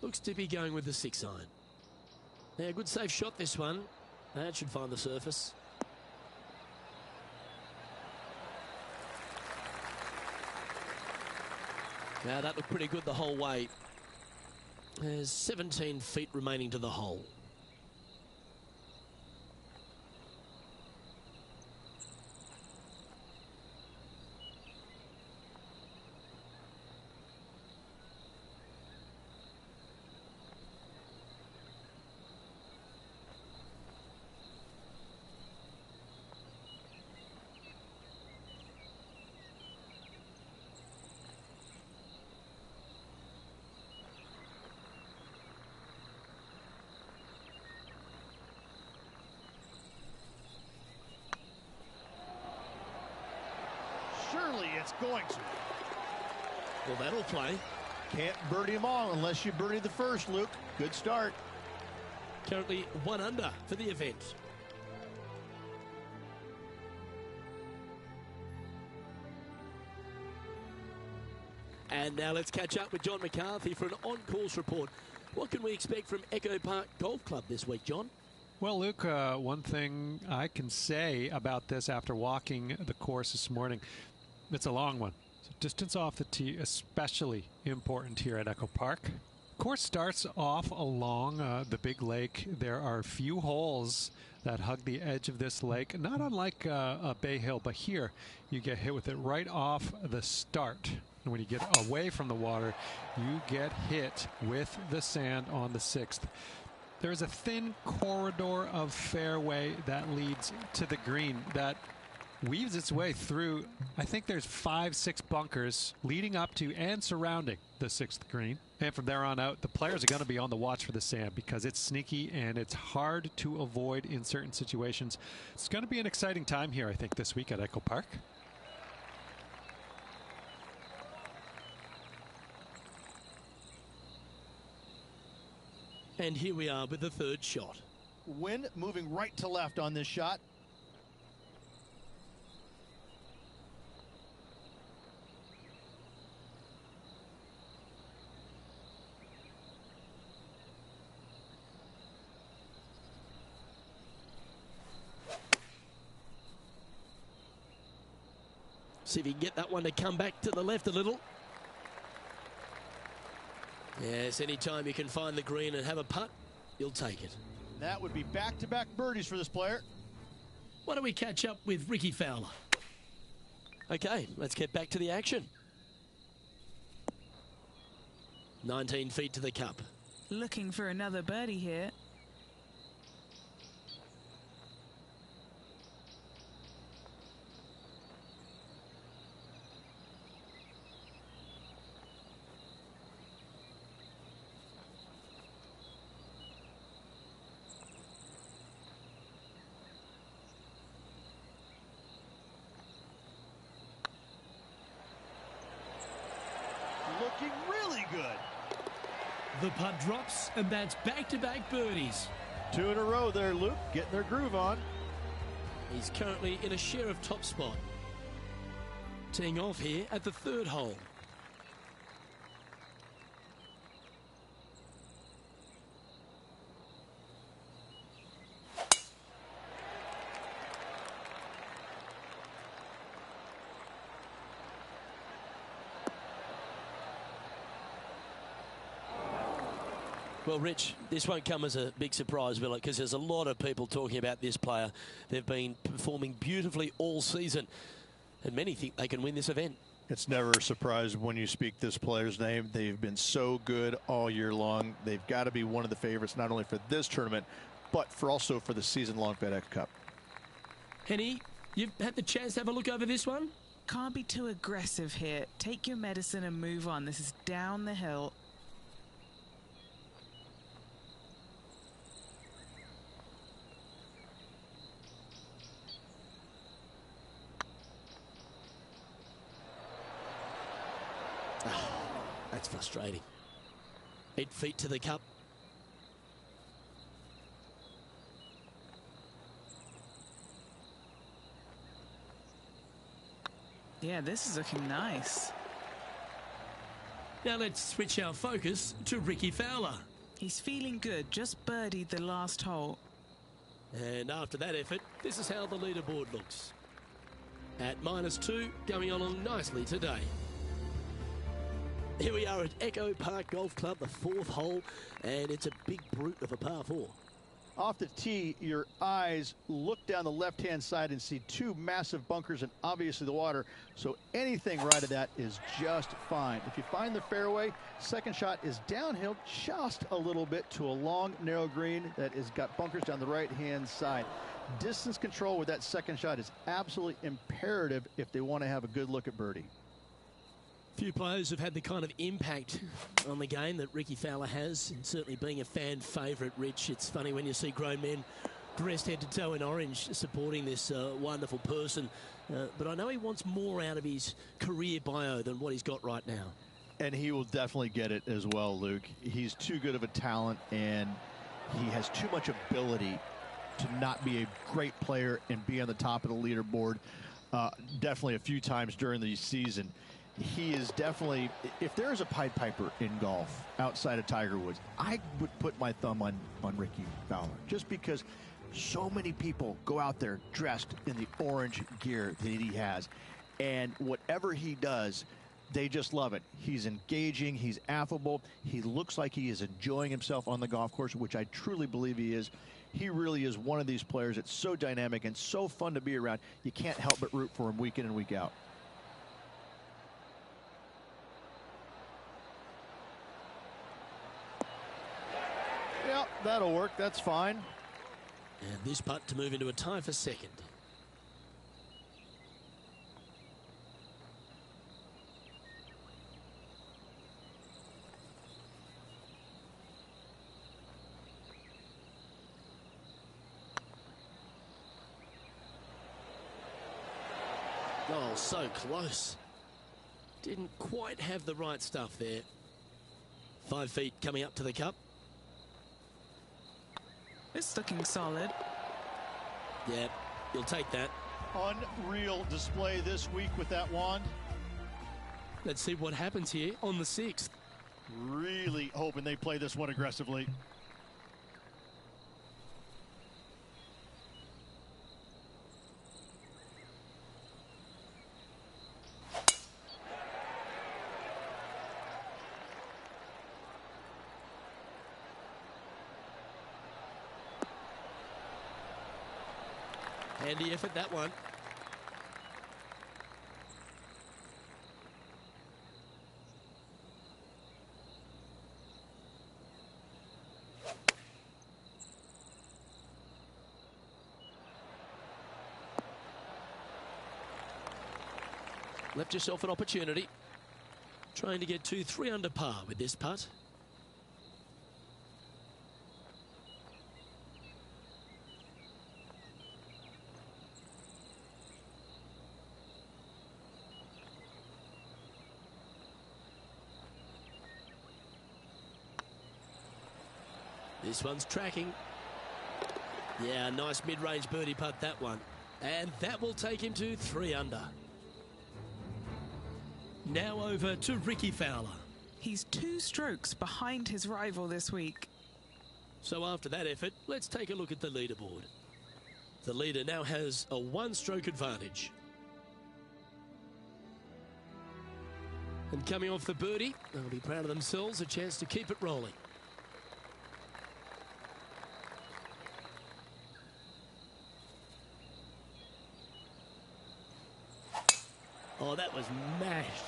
Looks to be going with the 6-iron. Yeah, good safe shot this one. That should find the surface. Now that looked pretty good the whole way. There's 17 feet remaining to the hole. Surely it's going to. Well, that'll play. Can't birdie them all unless you birdie the first, Luke. Good start. Currently 1 under for the event. And now let's catch up with John McCarthy for an on-course report. What can we expect from Echo Park Golf Club this week, John? Well, Luke, one thing I can say about this after walking the course this morning, it's a long one. So distance off the tee, especially important here at Echo Park. Course starts off along the big lake. There are a few holes that hug the edge of this lake, not unlike a Bay Hill, but here you get hit with it right off the start. And when you get away from the water, you get hit with the sand on the 6th. There's a thin corridor of fairway that leads to the green that weaves its way through. I think there's 5-6 bunkers leading up to and surrounding the 6th green. And from there on out, the players are going to be on the watch for the sand because it's sneaky and it's hard to avoid in certain situations. It's going to be an exciting time here, I think, this week at Echo Park. And here we are with the 3rd shot. Wind moving right to left on this shot. See if he can get that one to come back to the left a little. Yes, anytime you can find the green and have a putt, you'll take it. That would be back-to-back birdies for this player. Why don't we catch up with Ricky Fowler? Okay, let's get back to the action. 19 feet to the cup. Looking for another birdie here. Looking really good. The putt drops, and that's back-to-back birdies. 2 in a row there, Luke. Getting their groove on. He's currently in a share of top spot. Teeing off here at the 3rd hole. Well, Rich, this won't come as a big surprise, will it? Because there's a lot of people talking about this player. They've been performing beautifully all season, and many think they can win this event. It's never a surprise when you speak this player's name. They've been so good all year long. They've got to be one of the favorites, not only for this tournament, but also for the season-long FedEx Cup. Henny, you've had the chance to have a look over this one? Can't be too aggressive here. Take your medicine and move on. This is down the hill. That's frustrating. 8 feet to the cup. Yeah, this is looking nice. Now let's switch our focus to Rickie Fowler. He's feeling good, just birdied the last hole. And after that effort, this is how the leaderboard looks. At -2, going along nicely today. Here we are at Echo Park Golf Club, the 4th hole, and it's a big brute of a par 4. Off the tee, your eyes look down the left-hand side and see 2 massive bunkers and obviously the water. So anything right of that is just fine. If you find the fairway, second shot is downhill just a little bit to a long, narrow green that has got bunkers down the right-hand side. Distance control with that second shot is absolutely imperative if they want to have a good look at birdie. Few players have had the kind of impact on the game that Rickie Fowler has, and certainly being a fan favourite, Rich. It's funny when you see grown men dressed head to toe in orange supporting this wonderful person. But I know he wants more out of his career bio than what he's got right now. And he will definitely get it as well, Luke. He's too good of a talent, and he has too much ability to not be a great player and be on the top of the leaderboard. Definitely a few times during the season. He is definitely, if there's a Pied Piper in golf outside of Tiger Woods, I would put my thumb on Rickie Fowler, just because so many people go out there dressed in the orange gear that he has, and whatever he does, they just love it. He's engaging, he's affable, he looks like he is enjoying himself on the golf course, which I truly believe he is. He really is one of these players that's so dynamic and so fun to be around. You can't help but root for him week in and week out. Yeah, that'll work. That's fine. And this putt to move into a tie for second. Oh, so close. Didn't quite have the right stuff there. 5 feet coming up to the cup. It's looking solid. Yeah, you'll take that. Unreal display this week with that wand. Let's see what happens here on the 6th. Really hoping they play this one aggressively. Handy effort, that one. Left yourself an opportunity. Trying to get 2-3 under par with this putt. This one's tracking. Yeah, nice mid-range birdie putt, that one. And that will take him to 3 under. Now over to Rickie Fowler. He's 2 strokes behind his rival this week. So after that effort, let's take a look at the leaderboard. The leader now has a 1-stroke advantage. And coming off the birdie, they'll be proud of themselves, a chance to keep it rolling. Oh, that was mashed.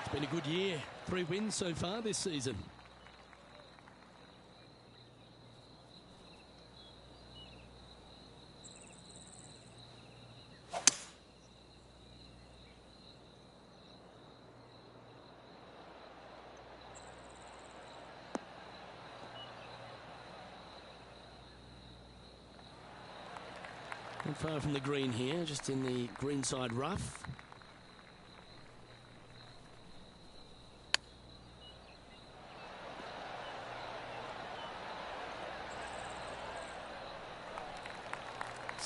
It's been a good year. 3 wins so far this season. Not far from the green here, just in the greenside rough.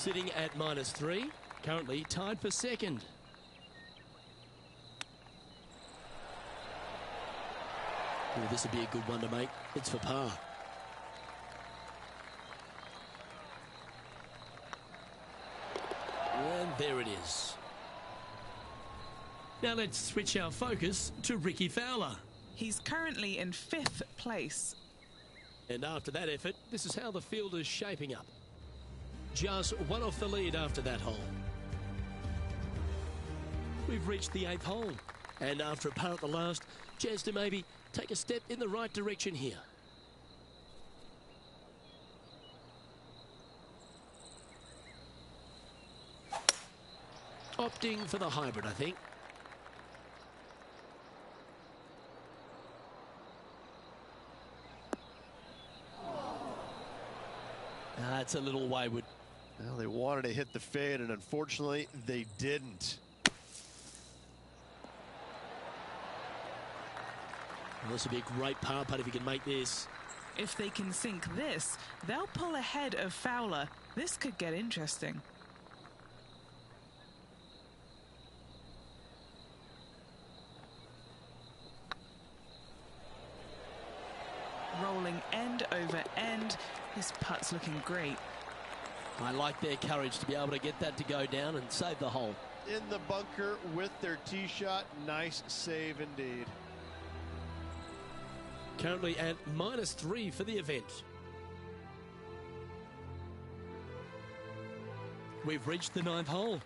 sitting at -3, currently tied for second. Oh, this would be a good one to make. It's for par. And there it is. Now let's switch our focus to Rickie Fowler. He's currently in 5th place. And after that effort, this is how the field is shaping up. Just one off the lead after that hole. We've reached the 8th hole. And after a par at the last, chance to maybe take a step in the right direction here. Opting for the hybrid, I think. That's a little wayward. Well, they wanted to hit the fade, and unfortunately, they didn't. Well, this would be a great par putt if he can make this. If they can sink this, they'll pull ahead of Fowler. This could get interesting. Rolling end over end. This putt's looking great. I like their courage to be able to get that to go down and save the hole. In the bunker with their tee shot. Nice save indeed. Currently at -3 for the event. We've reached the 9th hole.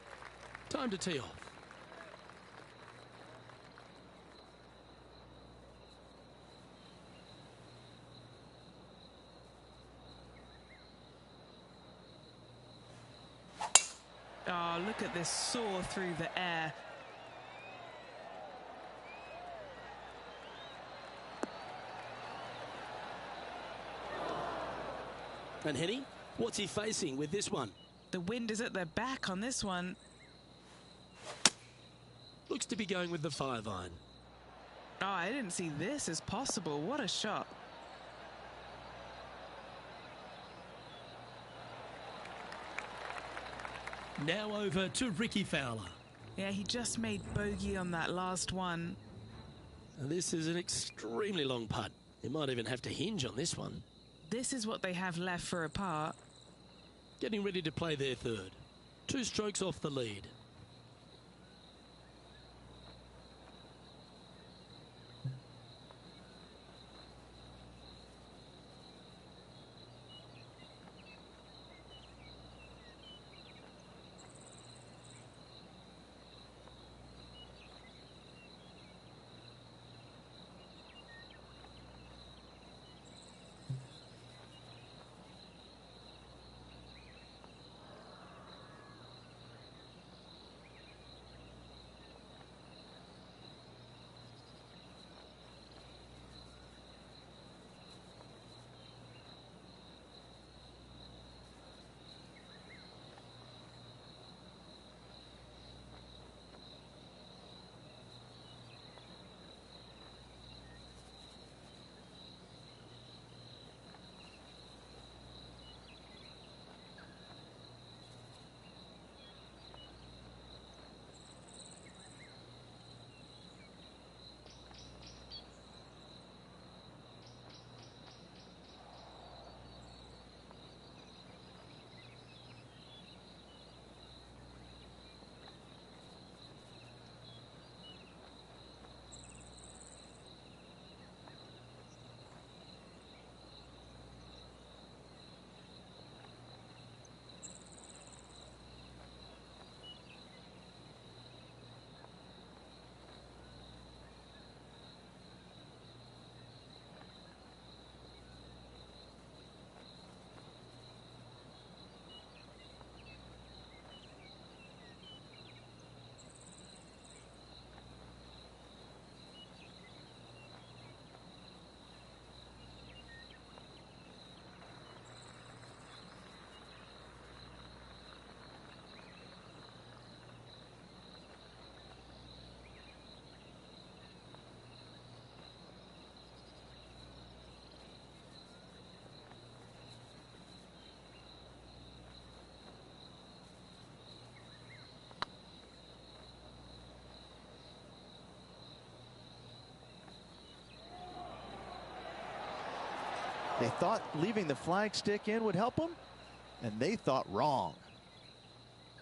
Time to tee off. Oh, look at this soar through the air. And Henny, what's he facing with this one? The wind is at their back on this one. Looks to be going with the 5-iron. Oh, I didn't see this as possible. What a shot. Now over to Rickie Fowler. Yeah, he just made bogey on that last one. This is an extremely long putt. He might even have to hinge on this one. This is what they have left for a par. Getting ready to play their third. 2 strokes off the lead. They thought leaving the flag stick in would help them, and they thought wrong.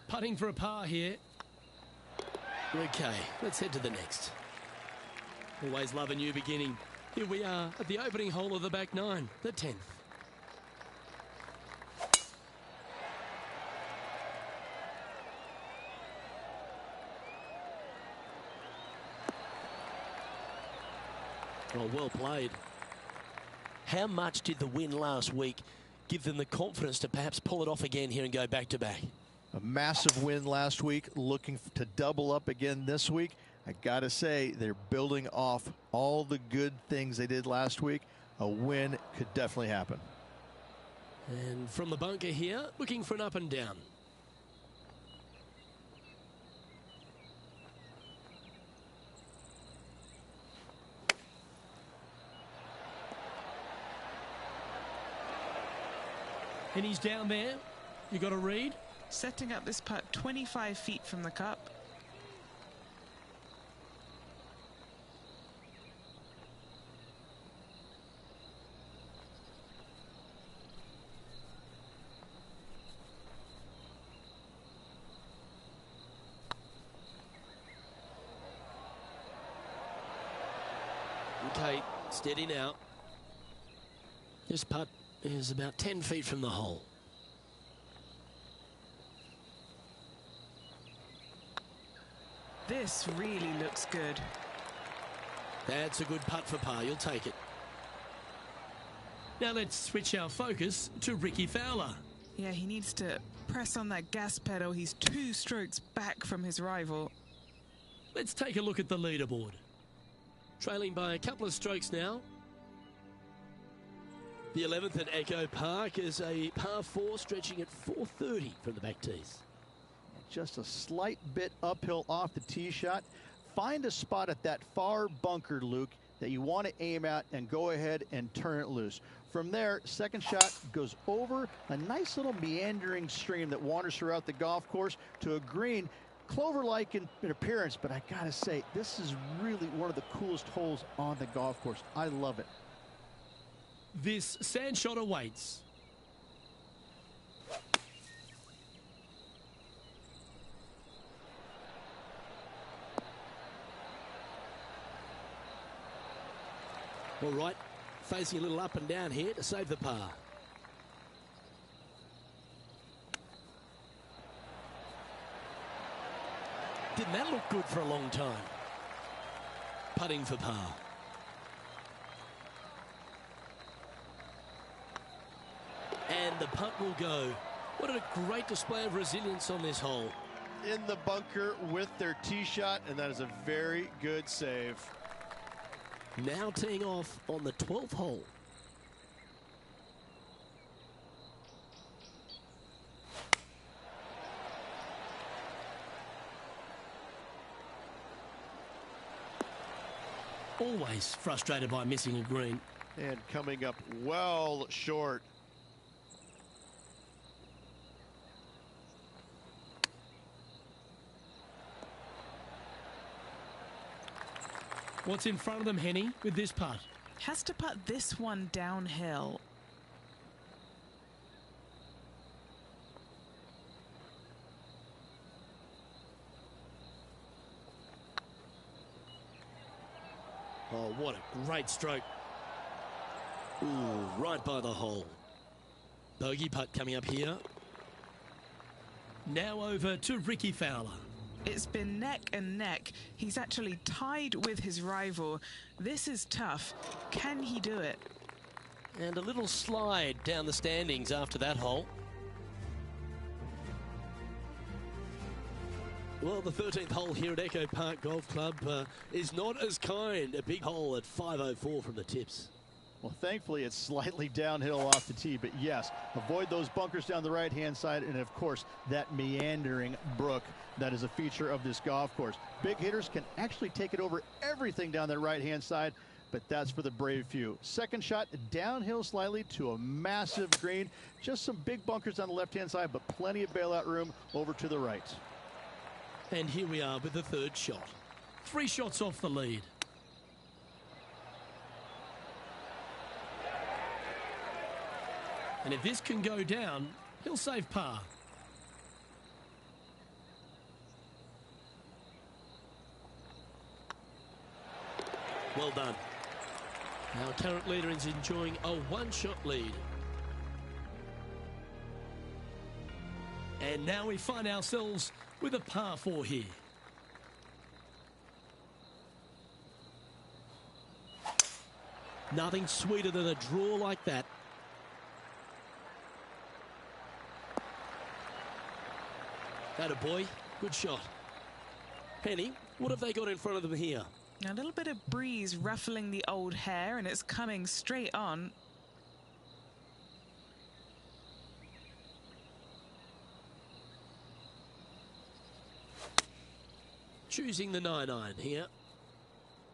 Putting for a par here. Okay, let's head to the next. Always love a new beginning. Here we are at the opening hole of the back nine, the 10th. Oh, well played. How much did the win last week give them the confidence to perhaps pull it off again here and go back-to-back? A massive win last week, looking to double up again this week. I gotta say, they're building off all the good things they did last week. A win could definitely happen. And from the bunker here, looking for an up and down. And he's down there. You got a read? Setting up this putt 25 feet from the cup. Okay, steady now. This putt is about 10 feet from the hole. This really looks good. That's a good putt for par. You'll take it. Now let's switch our focus to Rickie Fowler. Yeah, he needs to press on that gas pedal. He's 2 strokes back from his rival. Let's take a look at the leaderboard. Trailing by a couple of strokes now. The 11th at Echo Park is a par 4 stretching at 430 from the back tees. Just a slight bit uphill off the tee shot. Find a spot at that far bunker, Luke, that you want to aim at and go ahead and turn it loose. From there, second shot goes over a nice little meandering stream that wanders throughout the golf course to a green, clover-like in appearance, but I gotta say, this is really one of the coolest holes on the golf course. I love it. This sand shot awaits. All right, facing a little up and down here to save the par. Didn't that look good for a long time? Putting for par. And the putt will go. What a great display of resilience on this hole. In the bunker with their tee shot, and that is a very good save. Now teeing off on the 12th hole. Always frustrated by missing a green. And coming up well short. What's in front of them, Henny, with this putt? Has to putt this one downhill. Oh, what a great stroke. Ooh, right by the hole. Bogey putt coming up here. Now over to Rickie Fowler. It's been neck and neck. He's actually tied with his rival. This is tough. Can he do it? And a little slide down the standings after that hole. Well, the 13th hole here at Echo Park Golf Club is not as kind. A big hole at 504 from the tips. Well, thankfully, it's slightly downhill off the tee, but yes, avoid those bunkers down the right-hand side, and of course, that meandering brook that is a feature of this golf course. Big hitters can actually take it over everything down that right-hand side, but that's for the brave few. Second shot, downhill slightly to a massive green. Just some big bunkers on the left-hand side, but plenty of bailout room over to the right. And here we are with the third shot. 3 shots off the lead. And if this can go down, he'll save par. Well done. Our current leader is enjoying a one-shot lead. And now we find ourselves with a par 4 here. Nothing sweeter than a draw like that. Atta boy, good shot. Penny, what have they got in front of them here? A little bit of breeze ruffling the old hair, and it's coming straight on. Choosing the 9-iron here.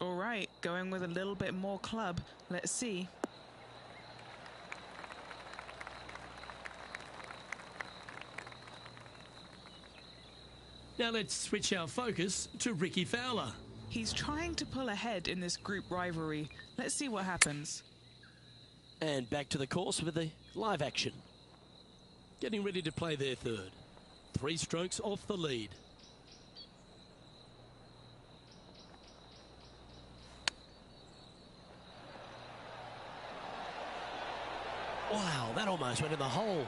All right, going with a little bit more club. Let's see. Now let's switch our focus to Rickie Fowler. He's trying to pull ahead in this group rivalry. Let's see what happens. And back to the course with the live action. Getting ready to play their third. 3 strokes off the lead. Wow, that almost went in the hole.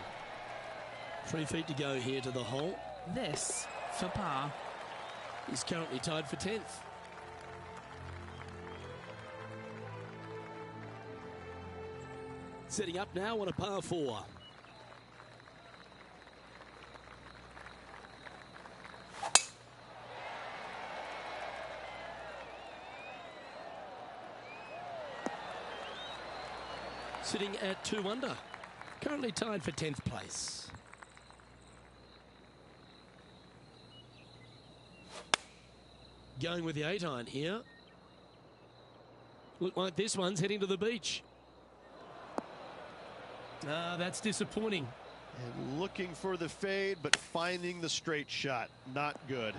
3 feet to go here to the hole. This for par. He's currently tied for 10th. Setting up now on a par 4. Sitting at 2 under. Currently tied for 10th place. Going with the 8-iron here. Look like this one's heading to the beach. Ah, that's disappointing. And looking for the fade, but finding the straight shot. Not good.